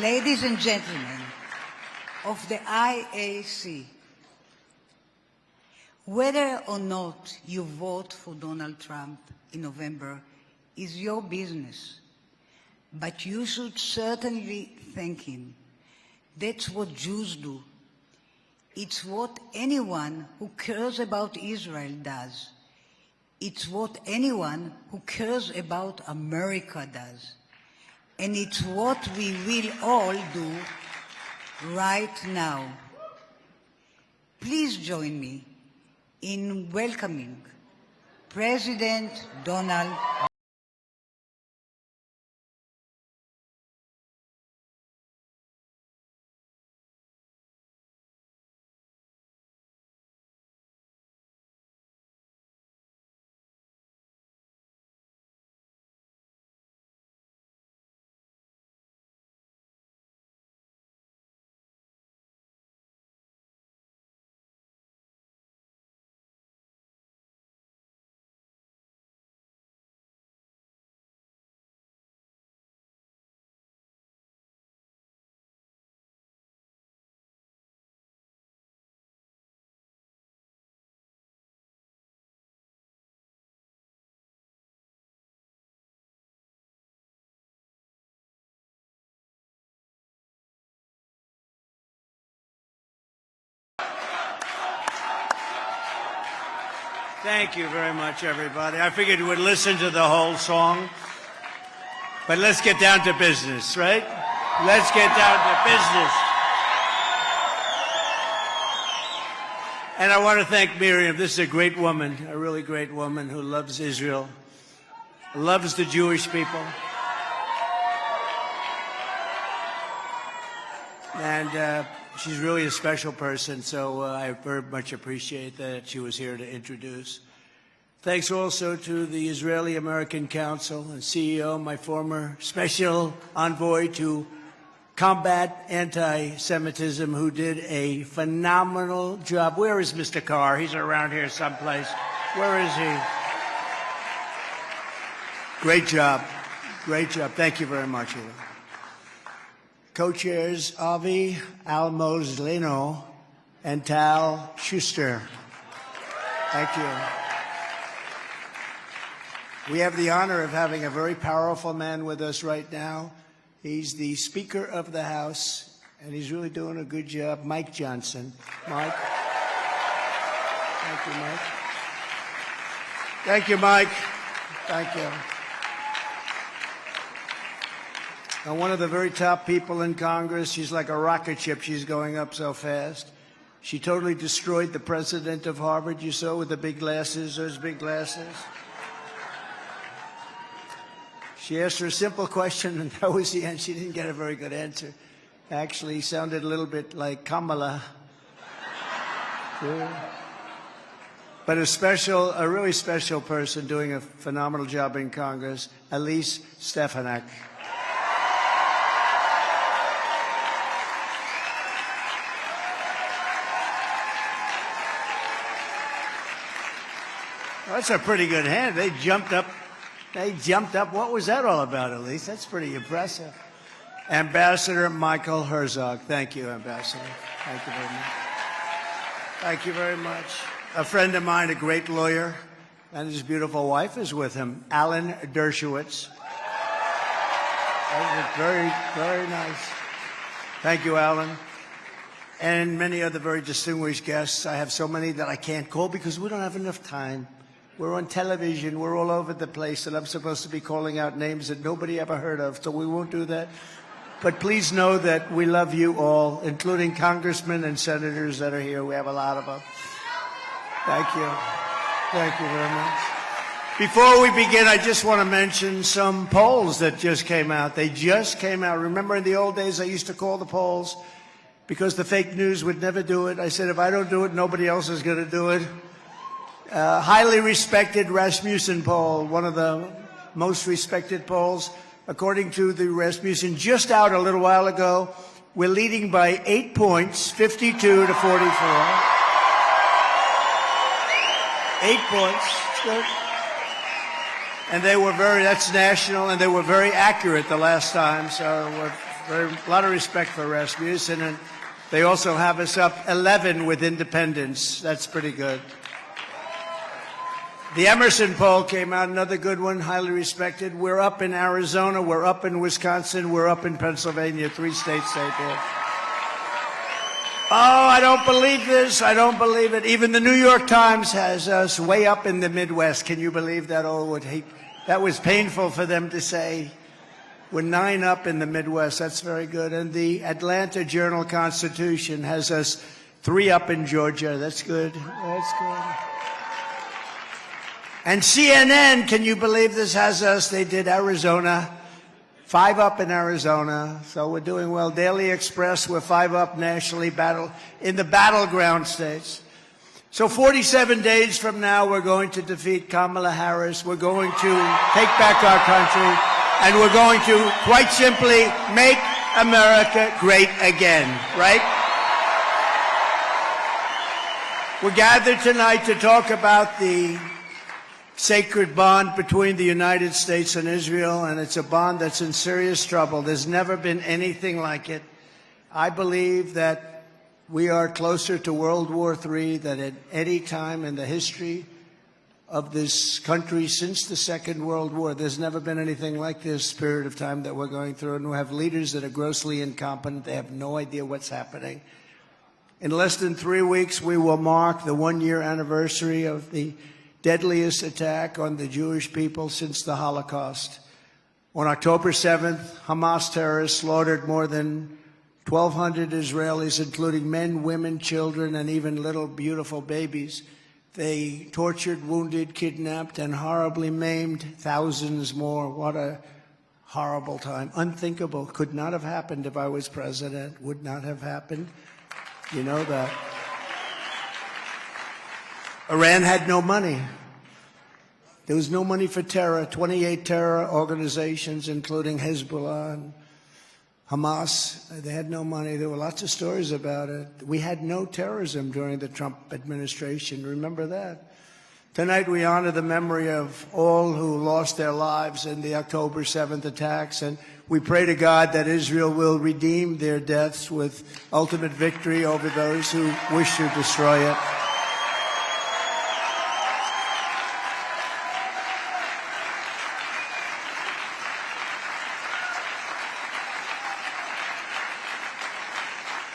S19: Ladies and gentlemen of the IAC, whether or not you vote for Donald Trump in November is your business, but you should certainly thank him. That's what Jews do. It's what anyone who cares about Israel does. It's what anyone who cares about America does. And it's what we will all do right now. Please join me in welcoming President Donald Trump.
S20: Thank you very much, everybody. I figured we'd listen to the whole song, but let's get down to business, right? Let's get down to business. And I want to thank Miriam. This is a great woman, a really great woman who loves Israel, loves the Jewish people. And she's really a special person, so I very much appreciate that she was here to introduce. Thanks also to the Israeli American Council and CEO, my former special envoy to combat anti-Semitism, who did a phenomenal job. Where is Mr. Carr? He's around here someplace. Where is he? Great job. Great job. Thank you very much, Eva. Co-chairs Avi Almozlino and Tal Schuster. Thank you. We have the honor of having a very powerful man with us right now. He's the Speaker of the House, and he's really doing a good job. Mike Johnson. Mike. Thank you, Mike. Thank you, Mike. Thank you. And one of the very top people in Congress. She's like a rocket ship. She's going up so fast. She totally destroyed the president of Harvard, you saw, with the big glasses, those big glasses. She asked her a simple question, and that was the end. She didn't get a very good answer. Actually, he sounded a little bit like Kamala. Yeah. But a really special person doing a phenomenal job in Congress, Elise Stefanik. That's a pretty good hand. They jumped up. What was that all about, Elise? That's pretty impressive. Ambassador Michael Herzog. Thank you, Ambassador. Thank you very much. Thank you very much. A friend of mine, a great lawyer, and his beautiful wife is with him, Alan Dershowitz. That was very, very nice. Thank you, Alan. And many other very distinguished guests. I have so many that I can't call because we don't have enough time. We're on television, we're all over the place, and I'm supposed to be calling out names that nobody ever heard of, so we won't do that. But please know that we love you all, including congressmen and senators that are here. We have a lot of them. Thank you. Thank you very much. Before we begin, I just want to mention some polls that just came out. They just came out. Remember in the old days, I used to call the polls because the fake news would never do it. I said, if I don't do it, nobody else is going to do it. Highly respected Rasmussen poll, one of the most respected polls. According to the Rasmussen, just out a little while ago, we're leading by 8 points, 52 to 44. 8 points. It's good. And they were that's national, and they were very accurate the last time, so a lot of respect for Rasmussen. And they also have us up 11 with independents. That's pretty good. The Emerson poll came out, another good one, highly respected. We're up in Arizona, we're up in Wisconsin, we're up in Pennsylvania, 3 states they did. Oh, I don't believe this. I don't believe it. Even the New York Times has us way up in the Midwest. Can you believe that? Oh, that was painful for them to say. We're 9 up in the Midwest. That's very good. And the Atlanta Journal-Constitution has us 3 up in Georgia. That's good. That's good. And CNN, can you believe this, has us? They did Arizona. 5 up in Arizona, so we're doing well. Daily Express, we're 5 up nationally, in the battleground states. So 47 days from now, we're going to defeat Kamala Harris. We're going to take back our country, and we're going to, quite simply, make America great again, right? We're gathered tonight to talk about the sacred bond between the United States and Israel, and it's a bond that's in serious trouble. There's never been anything like it. I believe that we are closer to World War III than at any time in the history of this country since the Second World War. There's never been anything like this period of time that we're going through, and we have leaders that are grossly incompetent. They have no idea what's happening. In less than 3 weeks, we will mark the 1-year anniversary of the deadliest attack on the Jewish people since the Holocaust. On October 7th, Hamas terrorists slaughtered more than 1,200 Israelis, including men, women, children, and even little beautiful babies. They tortured, wounded, kidnapped, and horribly maimed thousands more. What a horrible time. Unthinkable. Could not have happened if I was president. Would not have happened. You know that. Iran had no money. There was no money for terror. 28 terror organizations, including Hezbollah and Hamas, they had no money. There were lots of stories about it. We had no terrorism during the Trump administration. Remember that? Tonight we honor the memory of all who lost their lives in the October 7th attacks, and we pray to God that Israel will redeem their deaths with ultimate victory over those who wish to destroy it.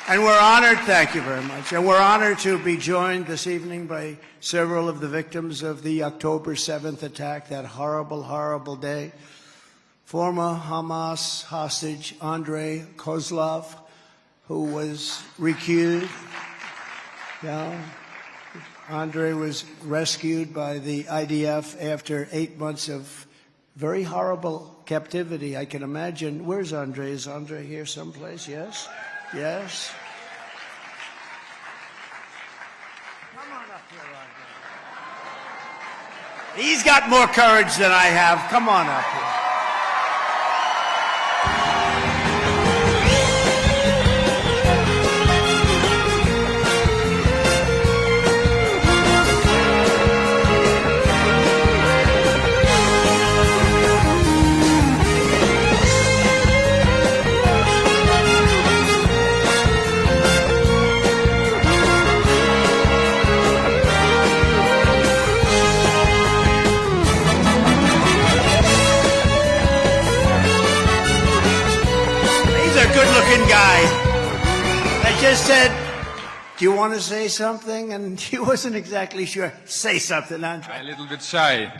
S20: And we're honored, thank you very much, and we're honored to be joined this evening by several of the victims of the October 7th attack, that horrible, horrible day. Former Hamas hostage Andrei Kozlov, who was recused. Yeah. Andrei was rescued by the IDF after 8 months of very horrible captivity. I can imagine. Where's Andrei? Is Andrei here someplace? Yes? Yes? Come on up here, Andrei. He's got more courage than I have. Come on up here. Good-looking guy that just said, do you want to say something? And he wasn't exactly sure. Say something, Andrei.
S18: I'm a little bit shy.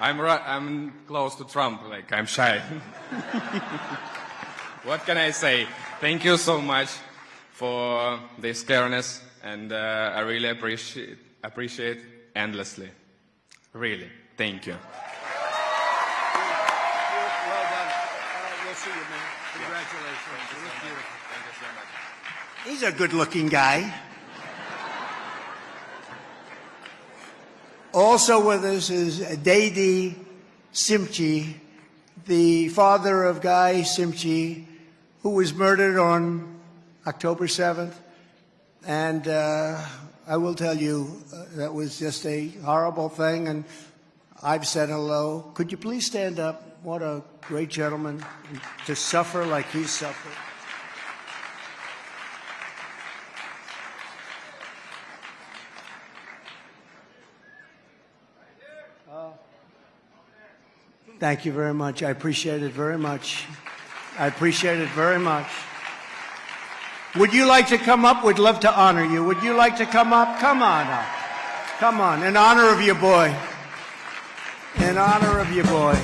S18: I'm close to Trump, like I'm shy. What can I say? Thank you so much for this clearness and I really appreciate endlessly. Really, thank you.
S20: Well done. We'll see you, man. Congratulations. You look beautiful.
S18: Thank you so much.
S20: He's a good-looking guy. Also with us is Dede Simchi, the father of Guy Simchi, who was murdered on October 7th. And I will tell you, that was just a horrible thing, and I've said hello. Could you please stand up? What a great gentleman to suffer like he suffered. Thank you very much. I appreciate it very much. I appreciate it very much. Would you like to come up? We'd love to honor you. Would you like to come up? Come on up. Come on. In honor of your boy. In honor of your boy.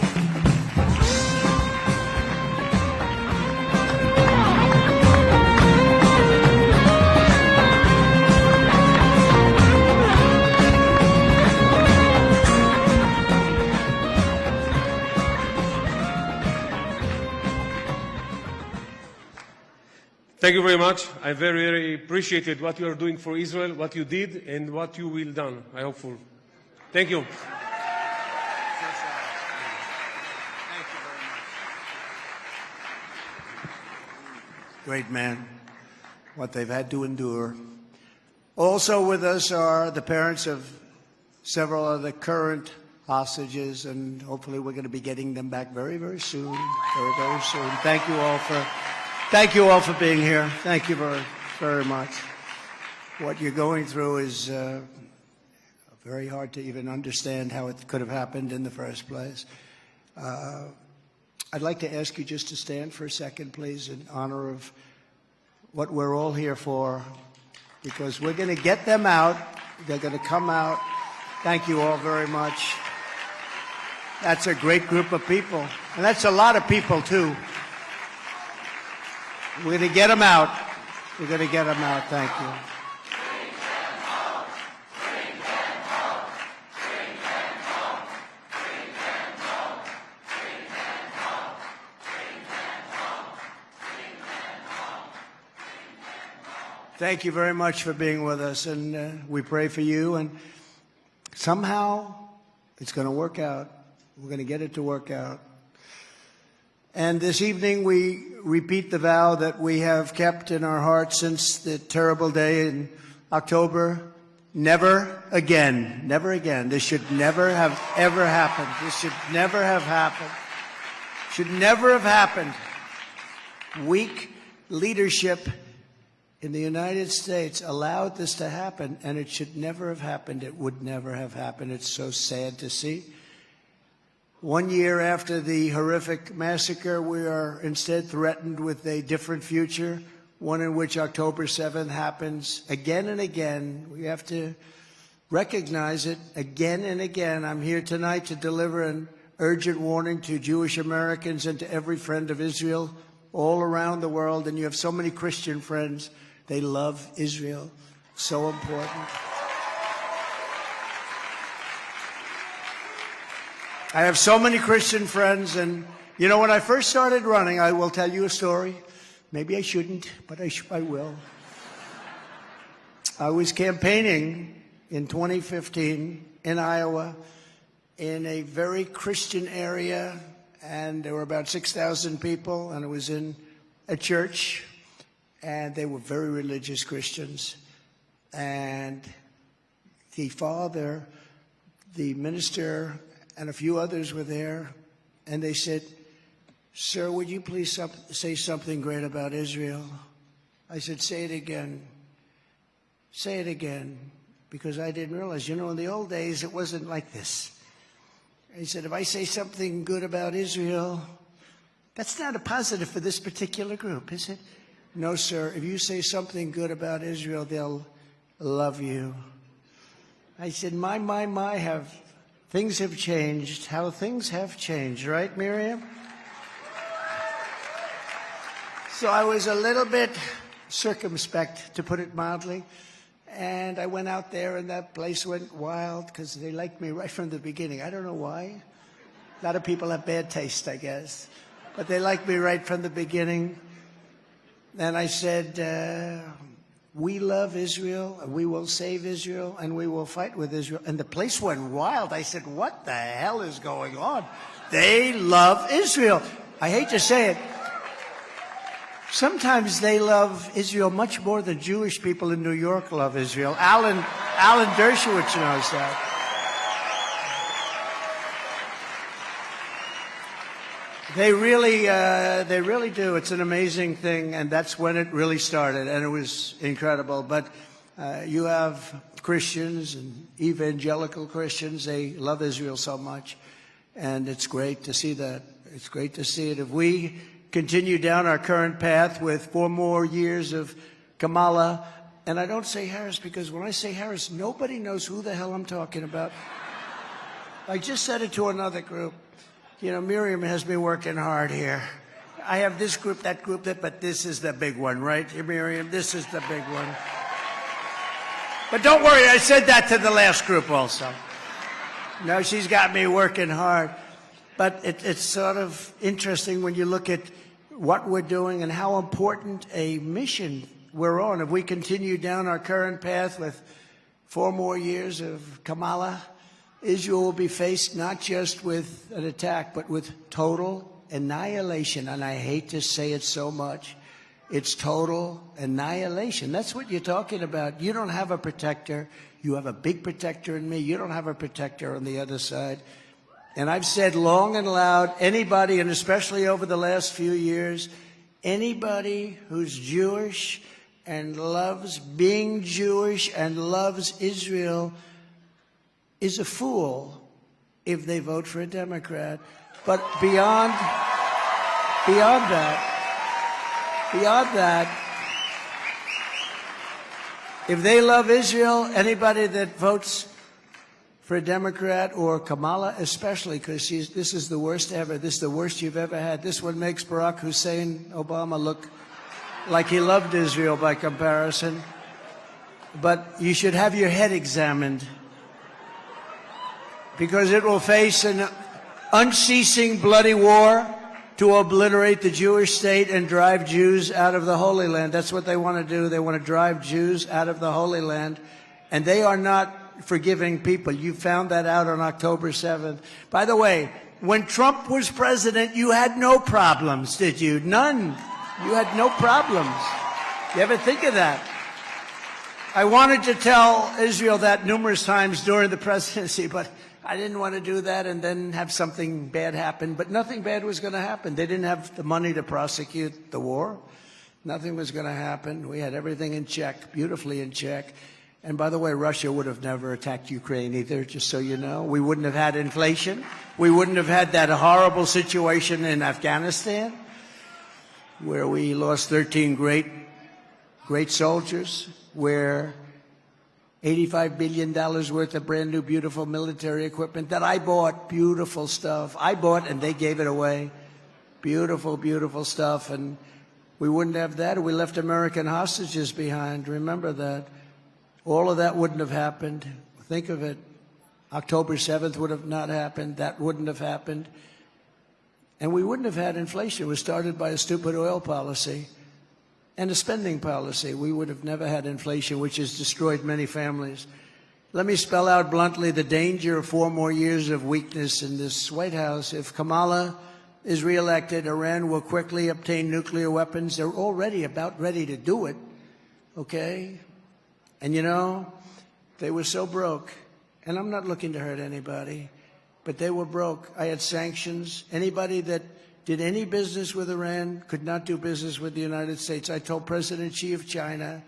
S21: Thank you very much. I very, very appreciated what you are doing for Israel, what you did, and what you will done. I hope for. Thank you.
S20: Great man. What they've had to endure. Also with us are the parents of several of the current hostages, and hopefully we're going to be getting them back very, very soon. Very, very soon. Thank you all for being here. Thank you very, very much. What you're going through is very hard to even understand how it could have happened in the first place. I'd like to ask you just to stand for a second, please, in honor of what we're all here for, because we're going to get them out. They're going to come out. Thank you all very much. That's a great group of people, and that's a lot of people, too. We're going to get them out. We're going to get them out. Thank you. Thank you very much for being with us, and we pray for you, and somehow it's going to work out. We're going to get it to work out. And this evening we repeat the vow that we have kept in our hearts since the terrible day in October. Never again. Never again. This should never have ever happened. This should never have happened. Should never have happened. Weak leadership in the United States allowed this to happen, and it should never have happened. It would never have happened. It's so sad to see. 1 year after the horrific massacre, we are instead threatened with a different future, one in which October 7th happens again and again. We have to recognize it again and again. I'm here tonight to deliver an urgent warning to Jewish Americans and to every friend of Israel all around the world. And you have so many Christian friends. They love Israel. So important. I have so many Christian friends, and you know, when I first started running, I will tell you a story. Maybe I shouldn't, but I will. I was campaigning in 2015 in Iowa in a very Christian area, and there were about 6,000 people, and it was in a church, and they were very religious Christians. And the father, the minister, and a few others were there, and they said, "Sir, would you please say something great about Israel?" I said, "Say it again. Say it again," because I didn't realize, you know, in the old days, it wasn't like this. He said, "If I say something good about Israel, that's not a positive for this particular group, is it?" "No, sir. If you say something good about Israel, they'll love you." I said, my, things have changed. How things have changed, right, Miriam? So I was a little bit circumspect, to put it mildly. And I went out there, and that place went wild because they liked me right from the beginning. I don't know why. A lot of people have bad taste, I guess. But they liked me right from the beginning. And I said, we love Israel, and we will save Israel, and we will fight with Israel. And the place went wild. I said, what the hell is going on? They love Israel. I hate to say it. Sometimes they love Israel much more than Jewish people in New York love Israel. Alan Dershowitz knows that. They really do. It's an amazing thing, and that's when it really started, and it was incredible. But you have Christians and evangelical Christians. They love Israel so much, and it's great to see that. It's great to see it. If we continue down our current path with 4 more years of Kamala, and I don't say Harris because when I say Harris, nobody knows who the hell I'm talking about. I just said it to another group. You know, Miriam has been working hard here. I have this group, that group, but this is the big one, right, Miriam? This is the big one. But don't worry, I said that to the last group also. No, she's got me working hard. But it's sort of interesting when you look at what we're doing and how important a mission we're on. If we continue down our current path with 4 more years of Kamala, Israel will be faced not just with an attack, but with total annihilation. And I hate to say it so much. It's total annihilation. That's what you're talking about. You don't have a protector. You have a big protector in me. You don't have a protector on the other side. And I've said long and loud, anybody, and especially over the last few years, anybody who's Jewish and loves being Jewish and loves Israel is a fool if they vote for a Democrat. But beyond that, if they love Israel, anybody that votes for a Democrat or Kamala especially, because this is the worst ever. This is the worst you've ever had. This one makes Barack Hussein Obama look like he loved Israel by comparison. But you should have your head examined, because it will face an unceasing bloody war to obliterate the Jewish state and drive Jews out of the Holy Land. That's what they want to do. They want to drive Jews out of the Holy Land. And they are not forgiving people. You found that out on October 7th. By the way, when Trump was president, you had no problems, did you? None. You had no problems. You ever think of that? I wanted to tell Israel that numerous times during the presidency, but I didn't want to do that and then have something bad happen. But nothing bad was going to happen. They didn't have the money to prosecute the war. Nothing was going to happen. We had everything in check, beautifully in check. And by the way, Russia would have never attacked Ukraine either, just so you know. We wouldn't have had inflation. We wouldn't have had that horrible situation in Afghanistan, where we lost 13 great soldiers, where $85 billion worth of brand new, beautiful military equipment that I bought, beautiful stuff. I bought and they gave it away. Beautiful, beautiful stuff. And we wouldn't have that. We left American hostages behind. Remember that. All of that wouldn't have happened. Think of it. October 7th would have not happened. That wouldn't have happened. And we wouldn't have had inflation. It was started by a stupid oil policy and a spending policy. We would have never had inflation, which has destroyed many families. Let me spell out bluntly the danger of 4 more years of weakness in this White House. If Kamala is reelected, Iran will quickly obtain nuclear weapons. They're already about ready to do it, okay? And you know, they were so broke, and I'm not looking to hurt anybody, but they were broke. I had sanctions. Anybody that did any business with Iran could not do business with the United States. I told President Xi of China,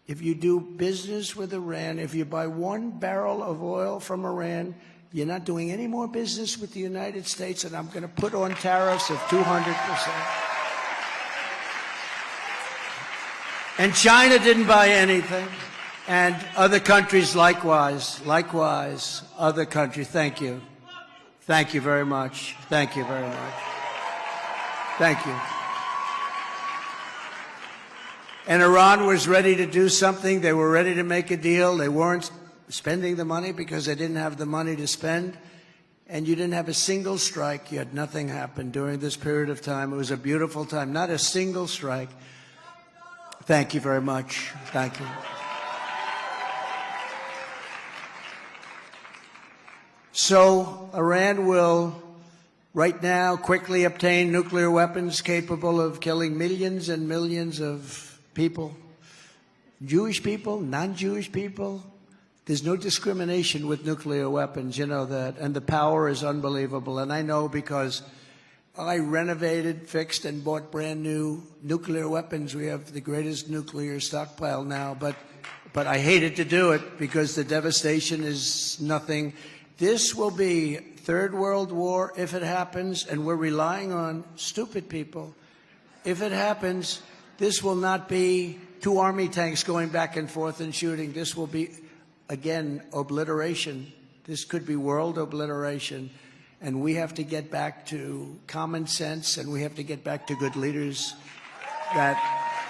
S20: if you do business with Iran, if you buy 1 barrel of oil from Iran, you're not doing any more business with the United States, and I'm going to put on tariffs of 200%. And China didn't buy anything. And other countries likewise, other countries. Thank you. Thank you very much. Thank you very much. Thank you. And Iran was ready to do something. They were ready to make a deal. They weren't spending the money because they didn't have the money to spend. And you didn't have a single strike. You had nothing happen during this period of time. It was a beautiful time. Not a single strike. Thank you very much. Thank you. So Iran will right now quickly obtain nuclear weapons capable of killing millions and millions of people. Jewish people, non-Jewish people. There's no discrimination with nuclear weapons, you know that. And the power is unbelievable. And I know because I renovated, fixed, and bought brand new nuclear weapons. We have the greatest nuclear stockpile now. But I hated to do it because the devastation is nothing. This will be Third World War if it happens, and we're relying on stupid people. If it happens, this will not be 2 army tanks going back and forth and shooting. This will be, again, obliteration. This could be world obliteration. And we have to get back to common sense, and we have to get back to good leaders that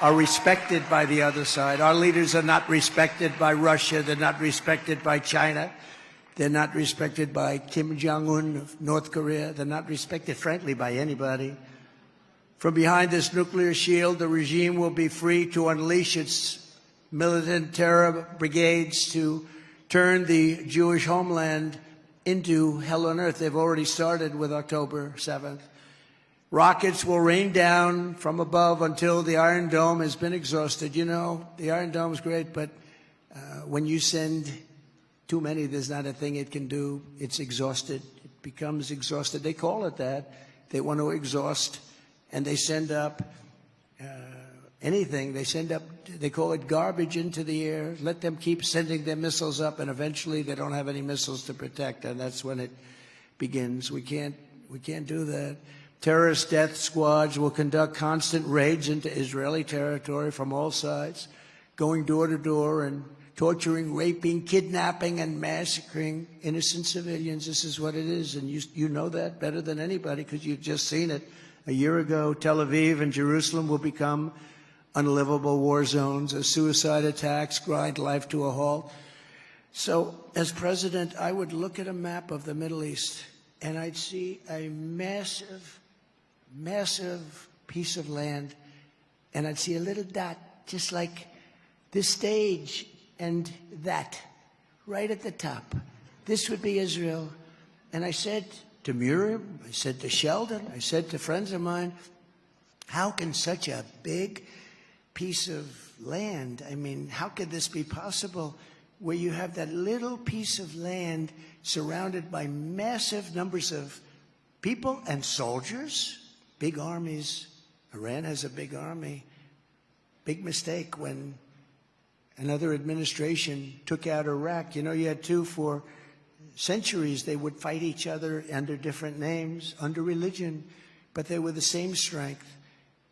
S20: are respected by the other side. Our leaders are not respected by Russia. They're not respected by China. They're not respected by Kim Jong-un of North Korea. They're not respected, frankly, by anybody. From behind this nuclear shield, the regime will be free to unleash its militant terror brigades to turn the Jewish homeland into hell on earth. They've already started with October 7th. Rockets will rain down from above until the Iron Dome has been exhausted. You know, the Iron Dome is great, but when you send too many, there's not a thing it can do. It's exhausted. It becomes exhausted. They call it that. They want to exhaust, and they send up anything. They call it garbage into the air. Let them keep sending their missiles up, and eventually they don't have any missiles to protect, and that's when it begins. We can't do that. Terrorist death squads will conduct constant raids into Israeli territory from all sides, going door to door and torturing, raping, kidnapping, and massacring innocent civilians. This is what it is, and you know that better than anybody because you've just seen it. A year ago, Tel Aviv and Jerusalem will become unlivable war zones as suicide attacks grind life to a halt. So, as president, I would look at a map of the Middle East, and I'd see a massive, massive piece of land, and I'd see a little dot, just like this stage and that, right at the top. This would be Israel. And I said to Miriam, I said to Sheldon, I said to friends of mine, how can such a big piece of land, I mean, how could this be possible where you have that little piece of land surrounded by massive numbers of people and soldiers, big armies? Iran has a big army. Big mistake when another administration took out Iraq. You know, you had two for centuries. They would fight each other under different names, under religion, but they were the same strength.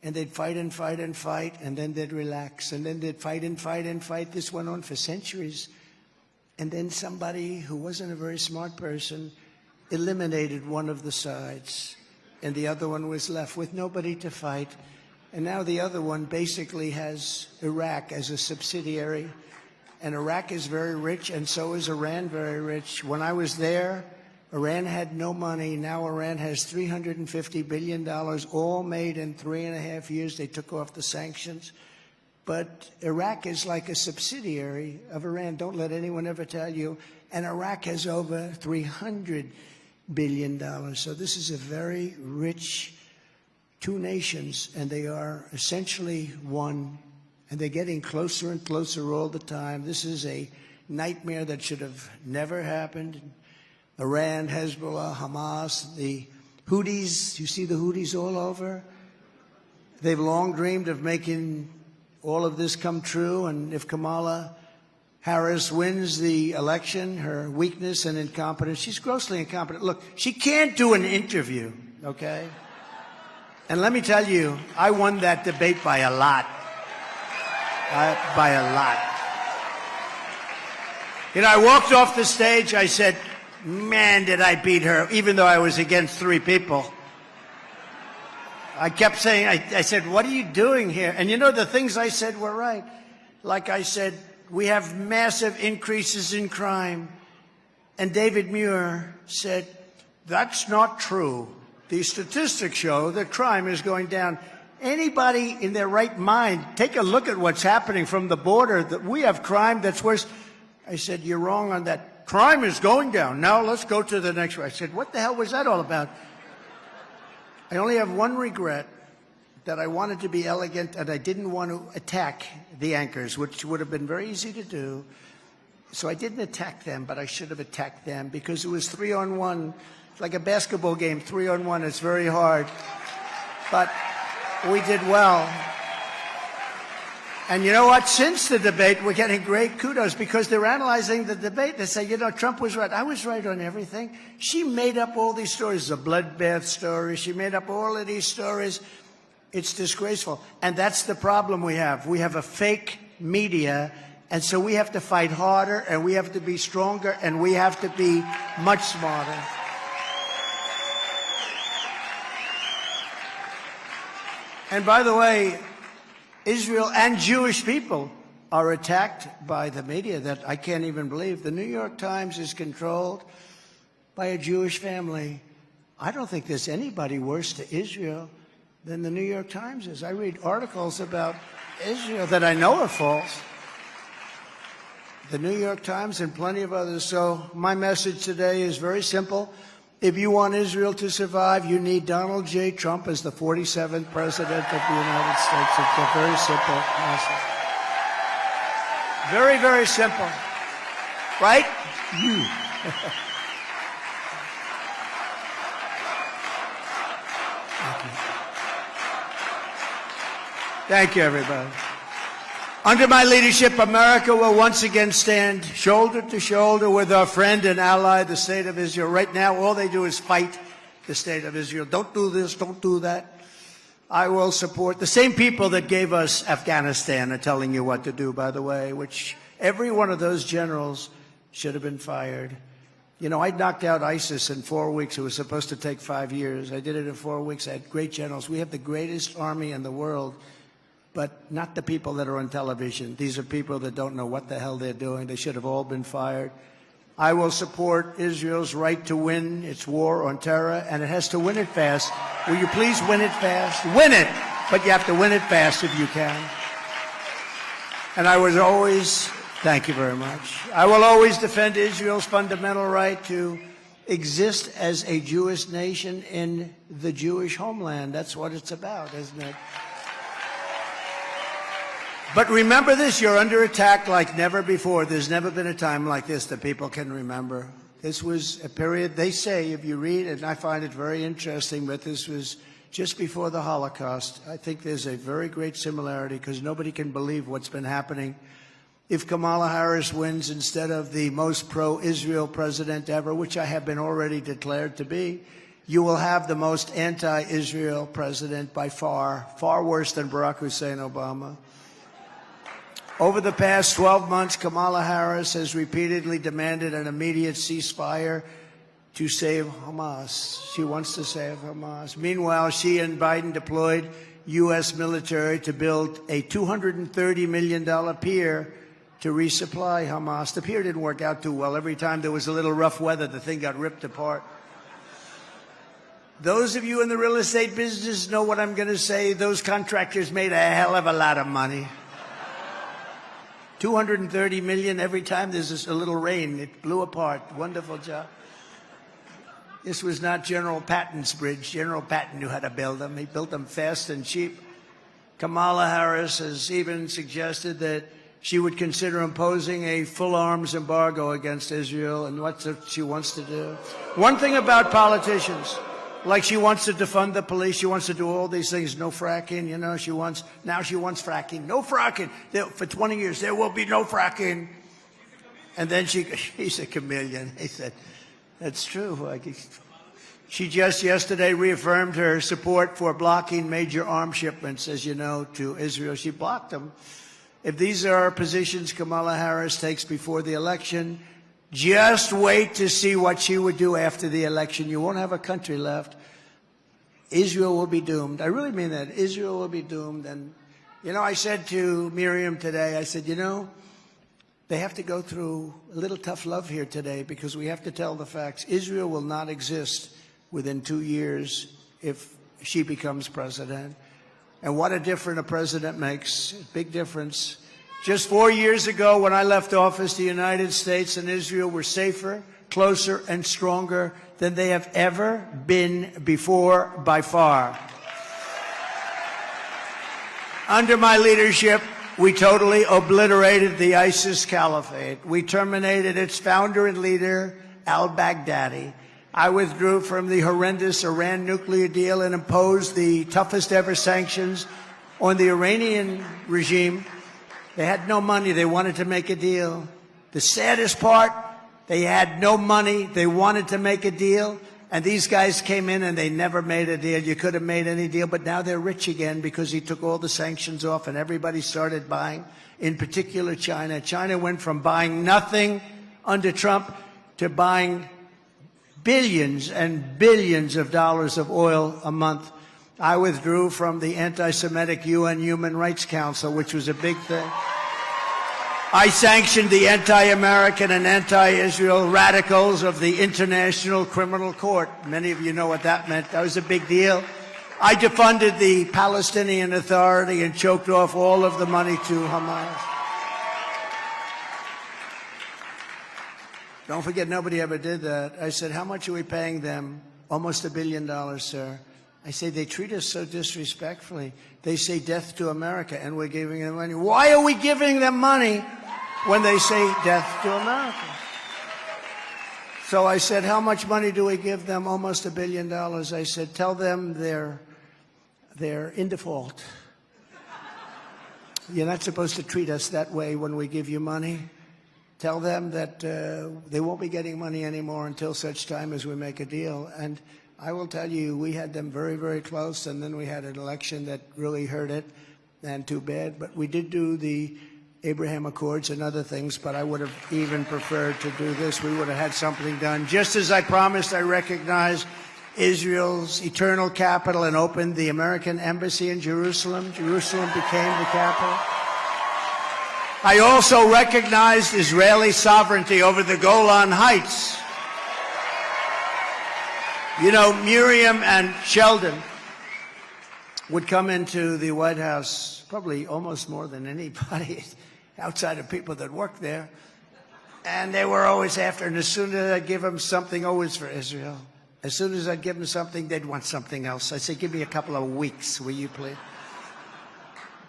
S20: And they'd fight and fight and fight, and then they'd relax. And then they'd fight and fight and fight. This went on for centuries. And then somebody who wasn't a very smart person eliminated one of the sides, and the other one was left with nobody to fight. And now the other one basically has Iraq as a subsidiary. And Iraq is very rich, and so is Iran very rich. When I was there, Iran had no money. Now Iran has $350 billion, all made in 3.5 years. They took off the sanctions. But Iraq is like a subsidiary of Iran. Don't let anyone ever tell you. And Iraq has over $300 billion. So this is a very rich two nations, and they are essentially one, and they're getting closer and closer all the time. This is a nightmare that should have never happened. Iran, Hezbollah, Hamas, the Houthis, you see the Houthis all over? They've long dreamed of making all of this come true, and if Kamala Harris wins the election, her weakness and incompetence, she's grossly incompetent. Look, she can't do an interview, okay? And let me tell you, I won that debate by a lot. By a lot. You know, I walked off the stage, I said, man, did I beat her, even though I was against 3 people. I kept saying, I said, what are you doing here? And you know, the things I said were right. Like I said, we have massive increases in crime. And David Muir said, that's not true. The statistics show that crime is going down. Anybody in their right mind, take a look at what's happening from the border. That we have crime that's worse. I said, you're wrong on that. Crime is going down. Now let's go to the next one. I said, what the hell was that all about? I only have one regret, that I wanted to be elegant and I didn't want to attack the anchors, which would have been very easy to do. So I didn't attack them, but I should have attacked them because it was 3-on-1. It's like a basketball game, 3-on-1. It's very hard. But we did well. And you know what? Since the debate, we're getting great kudos because they're analyzing the debate. They say, you know, Trump was right. I was right on everything. She made up all these stories, the bloodbath story. She made up all of these stories. It's disgraceful. And that's the problem we have. We have a fake media, and so we have to fight harder, and we have to be stronger, and we have to be much smarter. And by the way, Israel and Jewish people are attacked by the media that I can't even believe. The New York Times is controlled by a Jewish family. I don't think there's anybody worse to Israel than the New York Times is. I read articles about Israel that I know are false. The New York Times and plenty of others. So my message today is very simple. If you want Israel to survive, you need Donald J. Trump as the 47th President of the United States. It's a very simple message. Very, very simple. Right? Thank you, everybody. Under my leadership, America will once again stand shoulder to shoulder with our friend and ally, the State of Israel. Right now, all they do is fight the State of Israel. Don't do this, don't do that. I will support the same people that gave us Afghanistan are telling you what to do, by the way, which every one of those generals should have been fired. You know, I knocked out ISIS in 4 weeks. It was supposed to take 5 years. I did it in 4 weeks. I had great generals. We have the greatest army in the world. But not the people that are on television. These are people that don't know what the hell they're doing. They should have all been fired. I will support Israel's right to win its war on terror, and it has to win it fast. Will you please win it fast? Win it! But you have to win it fast if you can. And I was always, thank you very much, I will always defend Israel's fundamental right to exist as a Jewish nation in the Jewish homeland. That's what it's about, isn't it? But remember this, you're under attack like never before. There's never been a time like this that people can remember. This was a period, they say, if you read, and I find it very interesting, but this was just before the Holocaust. I think there's a very great similarity because nobody can believe what's been happening. If Kamala Harris wins instead of the most pro-Israel president ever, which I have been already declared to be, you will have the most anti-Israel president by far, far worse than Barack Hussein Obama. Over the past 12 months, Kamala Harris has repeatedly demanded an immediate ceasefire to save Hamas. She wants to save Hamas. Meanwhile, she and Biden deployed U.S. military to build a $230 million pier to resupply Hamas. The pier didn't work out too well. Every time there was a little rough weather, the thing got ripped apart. Those of you in the real estate business know what I'm going to say. Those contractors made a hell of a lot of money. $230 million every time there's a little rain. It blew apart. Wonderful job. This was not General Patton's bridge. General Patton knew how to build them. He built them fast and cheap. Kamala Harris has even suggested that she would consider imposing a full arms embargo against Israel, and what she wants to do. One thing about politicians, like she wants to defund the police, she wants to do all these things, no fracking, you know, now she wants fracking, no fracking. For 20 years, there will be no fracking. And then he's a chameleon. He said, that's true. She just yesterday reaffirmed her support for blocking major arms shipments, as you know, to Israel. She blocked them. If these are positions Kamala Harris takes before the election, just wait to see what she would do after the election. You won't have a country left. Israel will be doomed. I really mean that. Israel will be doomed. And, you know, I said to Miriam today, I said, you know, they have to go through a little tough love here today because we have to tell the facts. Israel will not exist within 2 years if she becomes president. And what a difference a president makes. Big difference. Just 4 years ago when I left office, the United States and Israel were safer, closer, and stronger than they have ever been before by far. Under my leadership, we totally obliterated the ISIS caliphate. We terminated its founder and leader, al-Baghdadi. I withdrew from the horrendous Iran nuclear deal and imposed the toughest ever sanctions on the Iranian regime. They had no money. They wanted to make a deal. The saddest part, they had no money. They wanted to make a deal. And these guys came in and they never made a deal. You could have made any deal, but now they're rich again because he took all the sanctions off and everybody started buying, in particular China. China went from buying nothing under Trump to buying billions and billions of dollars of oil a month. I withdrew from the anti-Semitic UN Human Rights Council, which was a big thing. I sanctioned the anti-American and anti-Israel radicals of the International Criminal Court. Many of you know what that meant. That was a big deal. I defunded the Palestinian Authority and choked off all of the money to Hamas. Don't forget, nobody ever did that. I said, how much are we paying them? Almost $1 billion, sir. I say, they treat us so disrespectfully. They say death to America, and we're giving them money. Why are we giving them money when they say death to America? So I said, how much money do we give them? Almost $1 billion. I said, tell them they're in default. You're not supposed to treat us that way when we give you money. Tell them that they won't be getting money anymore until such time as we make a deal. And I will tell you, we had them very, very close, and then we had an election that really hurt it, and too bad. But we did do the Abraham Accords and other things, but I would have even preferred to do this. We would have had something done. Just as I promised, I recognized Israel's eternal capital and opened the American embassy in Jerusalem. Jerusalem became the capital. I also recognized Israeli sovereignty over the Golan Heights. You know, Miriam and Sheldon would come into the White House probably almost more than anybody outside of people that worked there. And they were always after, and as soon as I'd give them something, always for Israel. As soon as I'd give them something, they'd want something else. I'd say, give me a couple of weeks, will you please?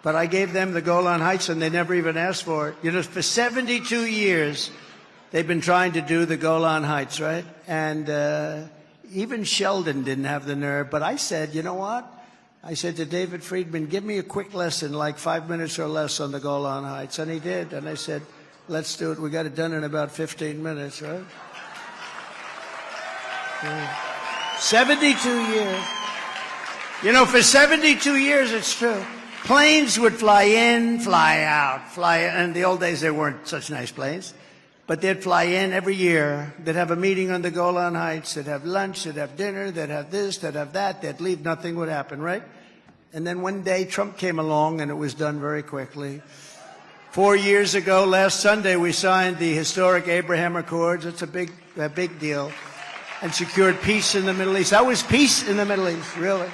S20: But I gave them the Golan Heights, and they never even asked for it. You know, for 72 years, they've been trying to do the Golan Heights, right? And even Sheldon didn't have the nerve. But I said, you know what? I said to David Friedman, give me a quick lesson, like 5 minutes or less on the Golan Heights. And he did. And I said, let's do it. We got it done in about 15 minutes, right? 72 years. You know, for 72 years, it's true. Planes would fly in, fly out, in the old days, there weren't such nice planes. But they'd fly in every year. They'd have a meeting on the Golan Heights. They'd have lunch. They'd have dinner. They'd have this. They'd have that. They'd leave. Nothing would happen, right? And then one day, Trump came along, and it was done very quickly. 4 years ago, last Sunday, we signed the historic Abraham Accords. It's a big deal. And secured peace in the Middle East. That was peace in the Middle East, really.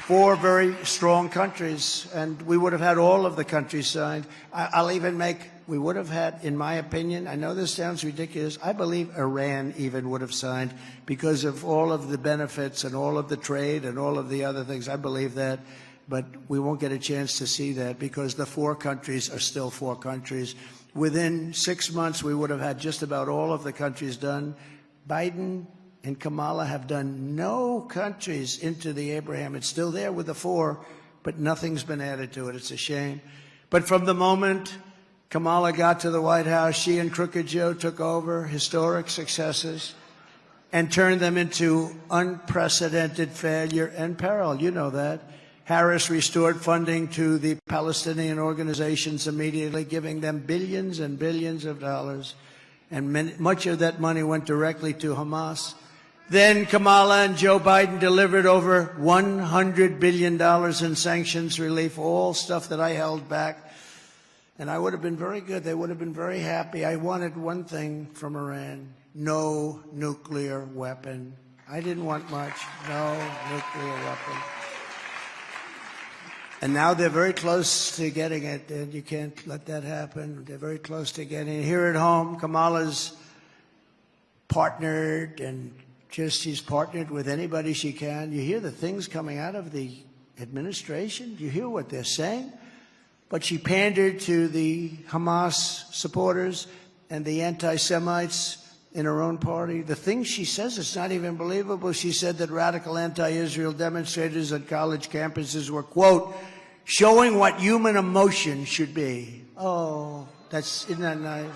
S20: 4 very strong countries. And we would have had all of the countries signed. I'll even make... We would have had, in my opinion, I know this sounds ridiculous, I believe Iran even would have signed because of all of the benefits and all of the trade and all of the other things. I believe that, but we won't get a chance to see that because the 4 countries are still 4 countries. Within 6 months, we would have had just about all of the countries done. Biden and Kamala have done no countries into the Abraham. It's still there with the 4, but nothing's been added to it. It's a shame. But from the moment Kamala got to the White House, she and Crooked Joe took over historic successes and turned them into unprecedented failure and peril. You know that. Harris restored funding to the Palestinian organizations immediately, giving them billions and billions of dollars. And much of that money went directly to Hamas. Then Kamala and Joe Biden delivered over $100 billion in sanctions relief, all stuff that I held back. And I would have been very good. They would have been very happy. I wanted one thing from Iran: no nuclear weapon. I didn't want much. No nuclear weapon. And now they're very close to getting it, and you can't let that happen. They're very close to getting it. Here at home, Kamala's partnered, and she's partnered with anybody she can. You hear the things coming out of the administration. You hear what they're saying. But she pandered to the Hamas supporters and the anti-Semites in her own party. The things she says, it's not even believable. She said that radical anti-Israel demonstrators at college campuses were, quote, showing what human emotion should be. Oh, isn't that nice?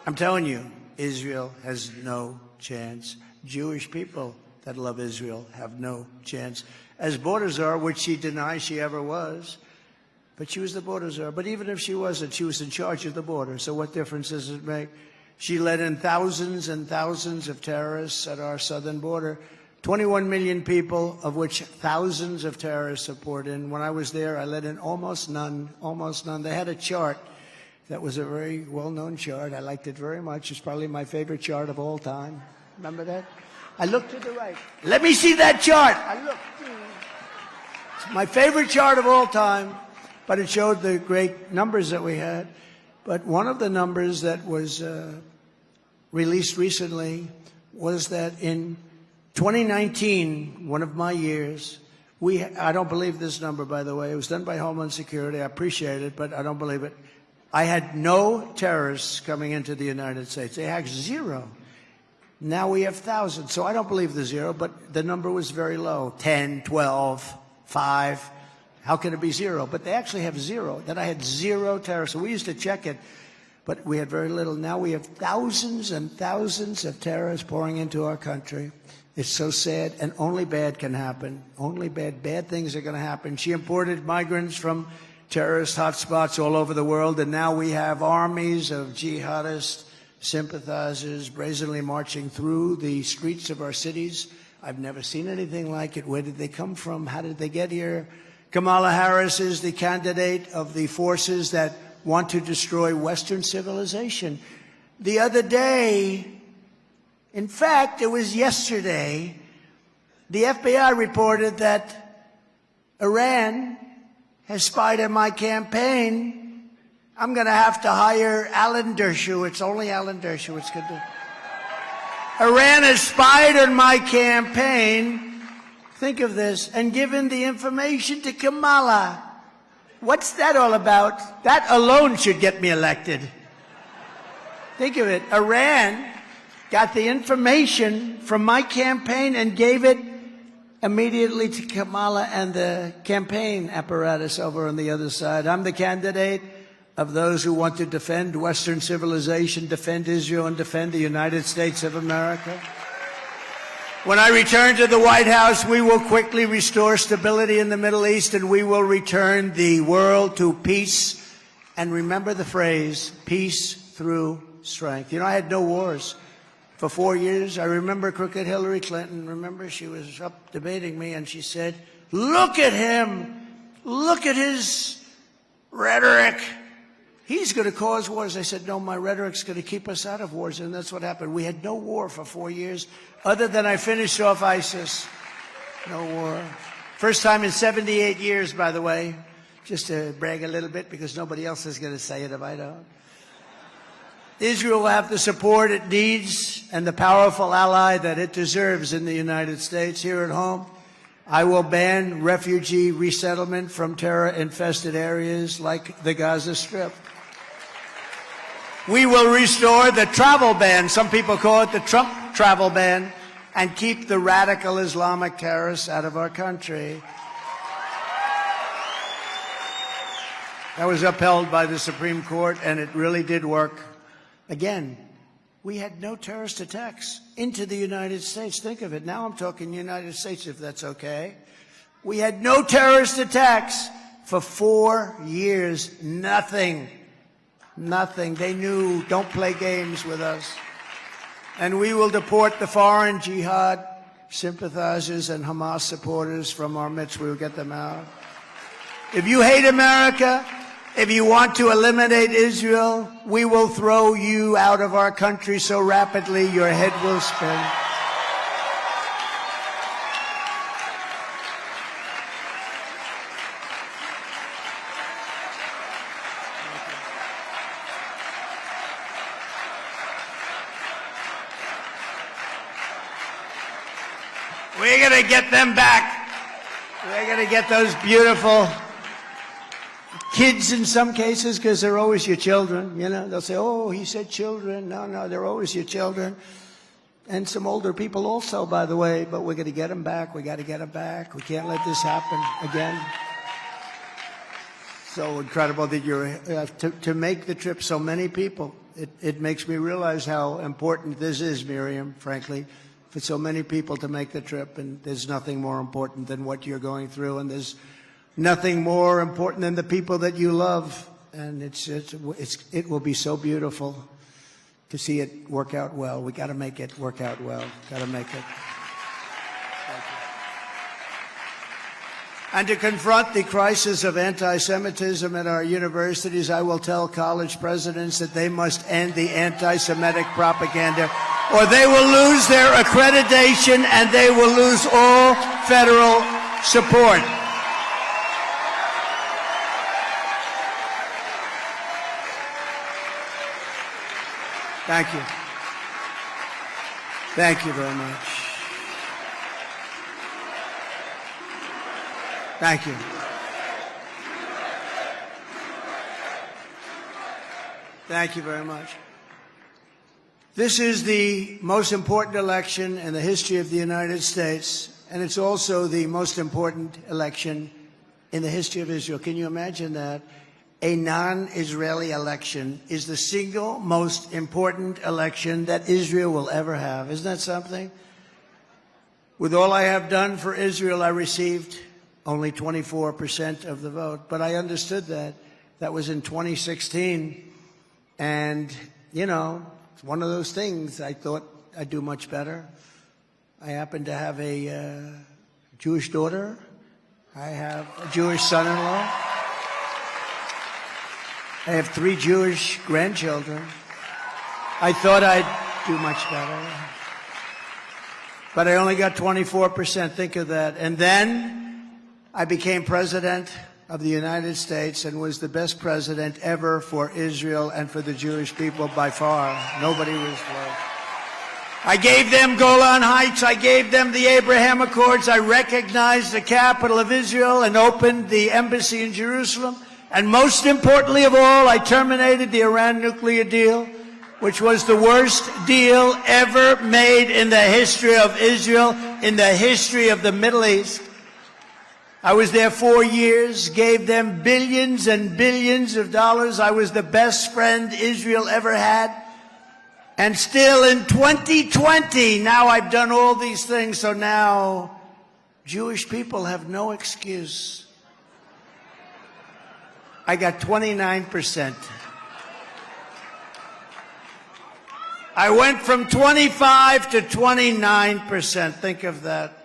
S20: I'm telling you, Israel has no chance. Jewish people that love Israel have no chance. As border czar, which she denies she ever was, but she was the border czar. But even if she wasn't, she was in charge of the border. So what difference does it make? She let in thousands and thousands of terrorists at our southern border. 21 million people, of which thousands of terrorists have poured in. When I was there, I let in almost none, almost none. They had a chart that was a very well-known chart. I liked it very much. It's probably my favorite chart of all time. Remember that? I looked to the right. Let me see that chart. I looked. It's my favorite chart of all time, but it showed the great numbers that we had. But one of the numbers that was released recently was that in 2019, one of my years, I don't believe this number, by the way. It was done by Homeland Security. I appreciate it, but I don't believe it. I had no terrorists coming into the United States. They had zero. Now we have thousands. So I don't believe the zero, but the number was very low. 10, 12, 5. How can it be zero? But they actually have zero. Then I had zero terrorists. So we used to check it, but we had very little. Now we have thousands and thousands of terrorists pouring into our country. It's so sad, and only bad can happen. Only bad things are going to happen. She imported migrants from terrorist hotspots all over the world, and now we have armies of jihadist sympathizers brazenly marching through the streets of our cities. I've never seen anything like it. Where did they come from? How did they get here? Kamala Harris is the candidate of the forces that want to destroy Western civilization. The other day, in fact, it was yesterday, the FBI reported that Iran has spied on my campaign. I'm going to have to hire Alan Dershowitz. Only Alan Dershowitz could do it. Iran has spied on my campaign. Think of this. And given the information to Kamala. What's that all about? That alone should get me elected. Think of it. Iran got the information from my campaign and gave it immediately to Kamala and the campaign apparatus over on the other side. I'm the candidate of those who want to defend Western civilization, defend Israel, and defend the United States of America. When I return to the White House, we will quickly restore stability in the Middle East, and we will return the world to peace. And remember the phrase, peace through strength. You know, I had no wars for 4 years. I remember crooked Hillary Clinton. Remember, she was up debating me, and she said, look at him. Look at his rhetoric. He's going to cause wars. I said, no, my rhetoric's going to keep us out of wars. And that's what happened. We had no war for 4 years, other than I finished off ISIS. No war. First time in 78 years, by the way, just to brag a little bit, because nobody else is going to say it if I don't. Israel will have the support it needs and the powerful ally that it deserves in the United States. Here at home, I will ban refugee resettlement from terror-infested areas like the Gaza Strip. We will restore the travel ban, some people call it the Trump travel ban, and keep the radical Islamic terrorists out of our country. That was upheld by the Supreme Court, and it really did work. Again, we had no terrorist attacks into the United States. Think of it. Now I'm talking United States, if that's okay. We had no terrorist attacks for 4 years. Nothing. Nothing. They knew, don't play games with us. And we will deport the foreign jihad sympathizers and Hamas supporters from our midst. We will get them out. If you hate America, if you want to eliminate Israel, we will throw you out of our country so rapidly your head will spin. We're going to get them back. We're going to get those beautiful kids in some cases, because they're always your children. You know, they'll say, oh, he said children. No, they're always your children. And some older people also, by the way, but we're going to get them back. We got to get them back. We can't let this happen again. So incredible that you're, to make the trip, so many people. It makes me realize how important this is, Miriam, frankly, for so many people to make the trip. And there's nothing more important than what you're going through. And there's nothing more important than the people that you love. And it will be so beautiful to see it work out well. We got to make it work out well. Got to make it. Thank you. And to confront the crisis of anti-Semitism at our universities, I will tell college presidents that they must end the anti-Semitic propaganda, or they will lose their accreditation and they will lose all federal support. Thank you. Thank you very much. Thank you. Thank you very much. This is the most important election in the history of the United States, and it's also the most important election in the history of Israel. Can you imagine that? A non-Israeli election is the single most important election that Israel will ever have. Isn't that something? With all I have done for Israel, I received only 24% of the vote. But I understood that. That was in 2016. And, you know, it's one of those things. I thought I'd do much better. I happen to have a Jewish daughter. I have a Jewish son-in-law. I have 3 Jewish grandchildren. I thought I'd do much better. But I only got 24%. Think of that. And then I became president of the United States and was the best president ever for Israel and for the Jewish people by far. Nobody was close. I gave them Golan Heights. I gave them the Abraham Accords. I recognized the capital of Israel and opened the embassy in Jerusalem. And most importantly of all, I terminated the Iran nuclear deal, which was the worst deal ever made in the history of Israel, in the history of the Middle East. I was there 4 years, gave them billions and billions of dollars. I was the best friend Israel ever had. And still in 2020, now I've done all these things, so now Jewish people have no excuse. I got 29%. I went from 25 to 29%. Think of that.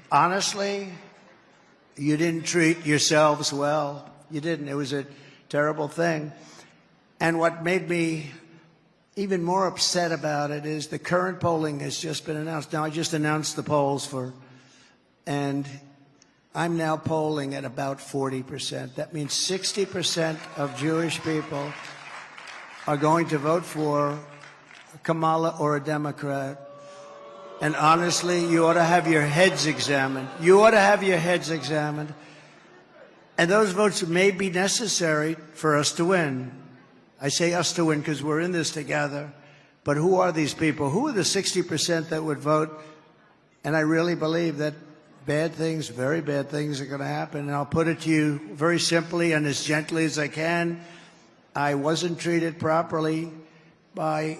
S20: Honestly, you didn't treat yourselves well. You didn't. It was a terrible thing. And what made me even more upset about it is the current polling has just been announced. Now, I just announced the polls and I'm now polling at about 40%. That means 60% of Jewish people are going to vote for Kamala or a Democrat. And honestly, you ought to have your heads examined. You ought to have your heads examined. And those votes may be necessary for us to win. I say us to win because we're in this together. But who are these people? Who are the 60% that would vote? And I really believe that bad things, very bad things are going to happen. And I'll put it to you very simply and as gently as I can. I wasn't treated properly by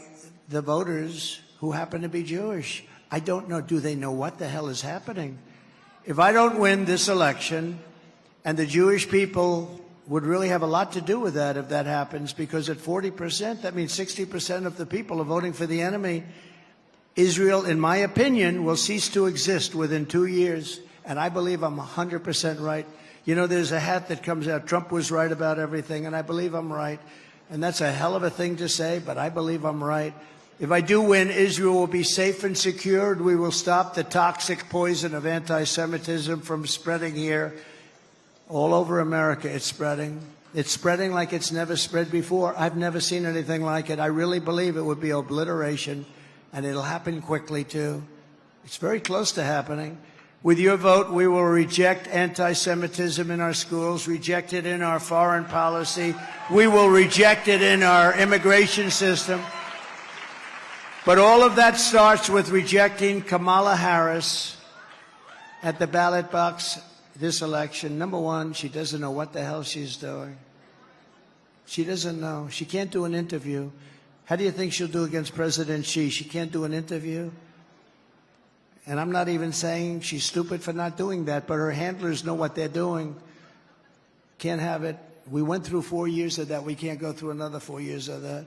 S20: the voters who happen to be Jewish. I don't know. Do they know what the hell is happening? If I don't win this election and the Jewish people would really have a lot to do with that if that happens, because at 40%, that means 60% of the people are voting for the enemy. Israel, in my opinion, will cease to exist within 2 years, and I believe I'm 100% right. You know, there's a hat that comes out, Trump was right about everything, and I believe I'm right. And that's a hell of a thing to say, but I believe I'm right. If I do win, Israel will be safe and secured. We will stop the toxic poison of anti-Semitism from spreading here. All over America, it's spreading. It's spreading like it's never spread before. I've never seen anything like it. I really believe it would be obliteration, and it'll happen quickly, too. It's very close to happening. With your vote, we will reject anti-Semitism in our schools, reject it in our foreign policy. We will reject it in our immigration system. But all of that starts with rejecting Kamala Harris at the ballot box this election. Number one, she doesn't know what the hell she's doing. She doesn't know. She can't do an interview. How do you think she'll do against President Xi? She can't do an interview. And I'm not even saying she's stupid for not doing that, but her handlers know what they're doing. Can't have it. We went through 4 years of that. We can't go through another 4 years of that.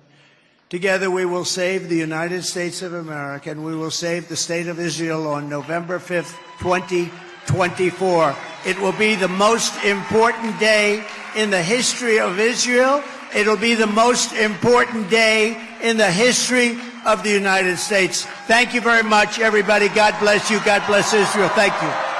S20: Together we will save the United States of America, and we will save the state of Israel on November 5th, 2024. It will be the most important day in the history of Israel. It'll be the most important day in the history of the United States. Thank you very much, everybody. God bless you. God bless Israel. Thank you.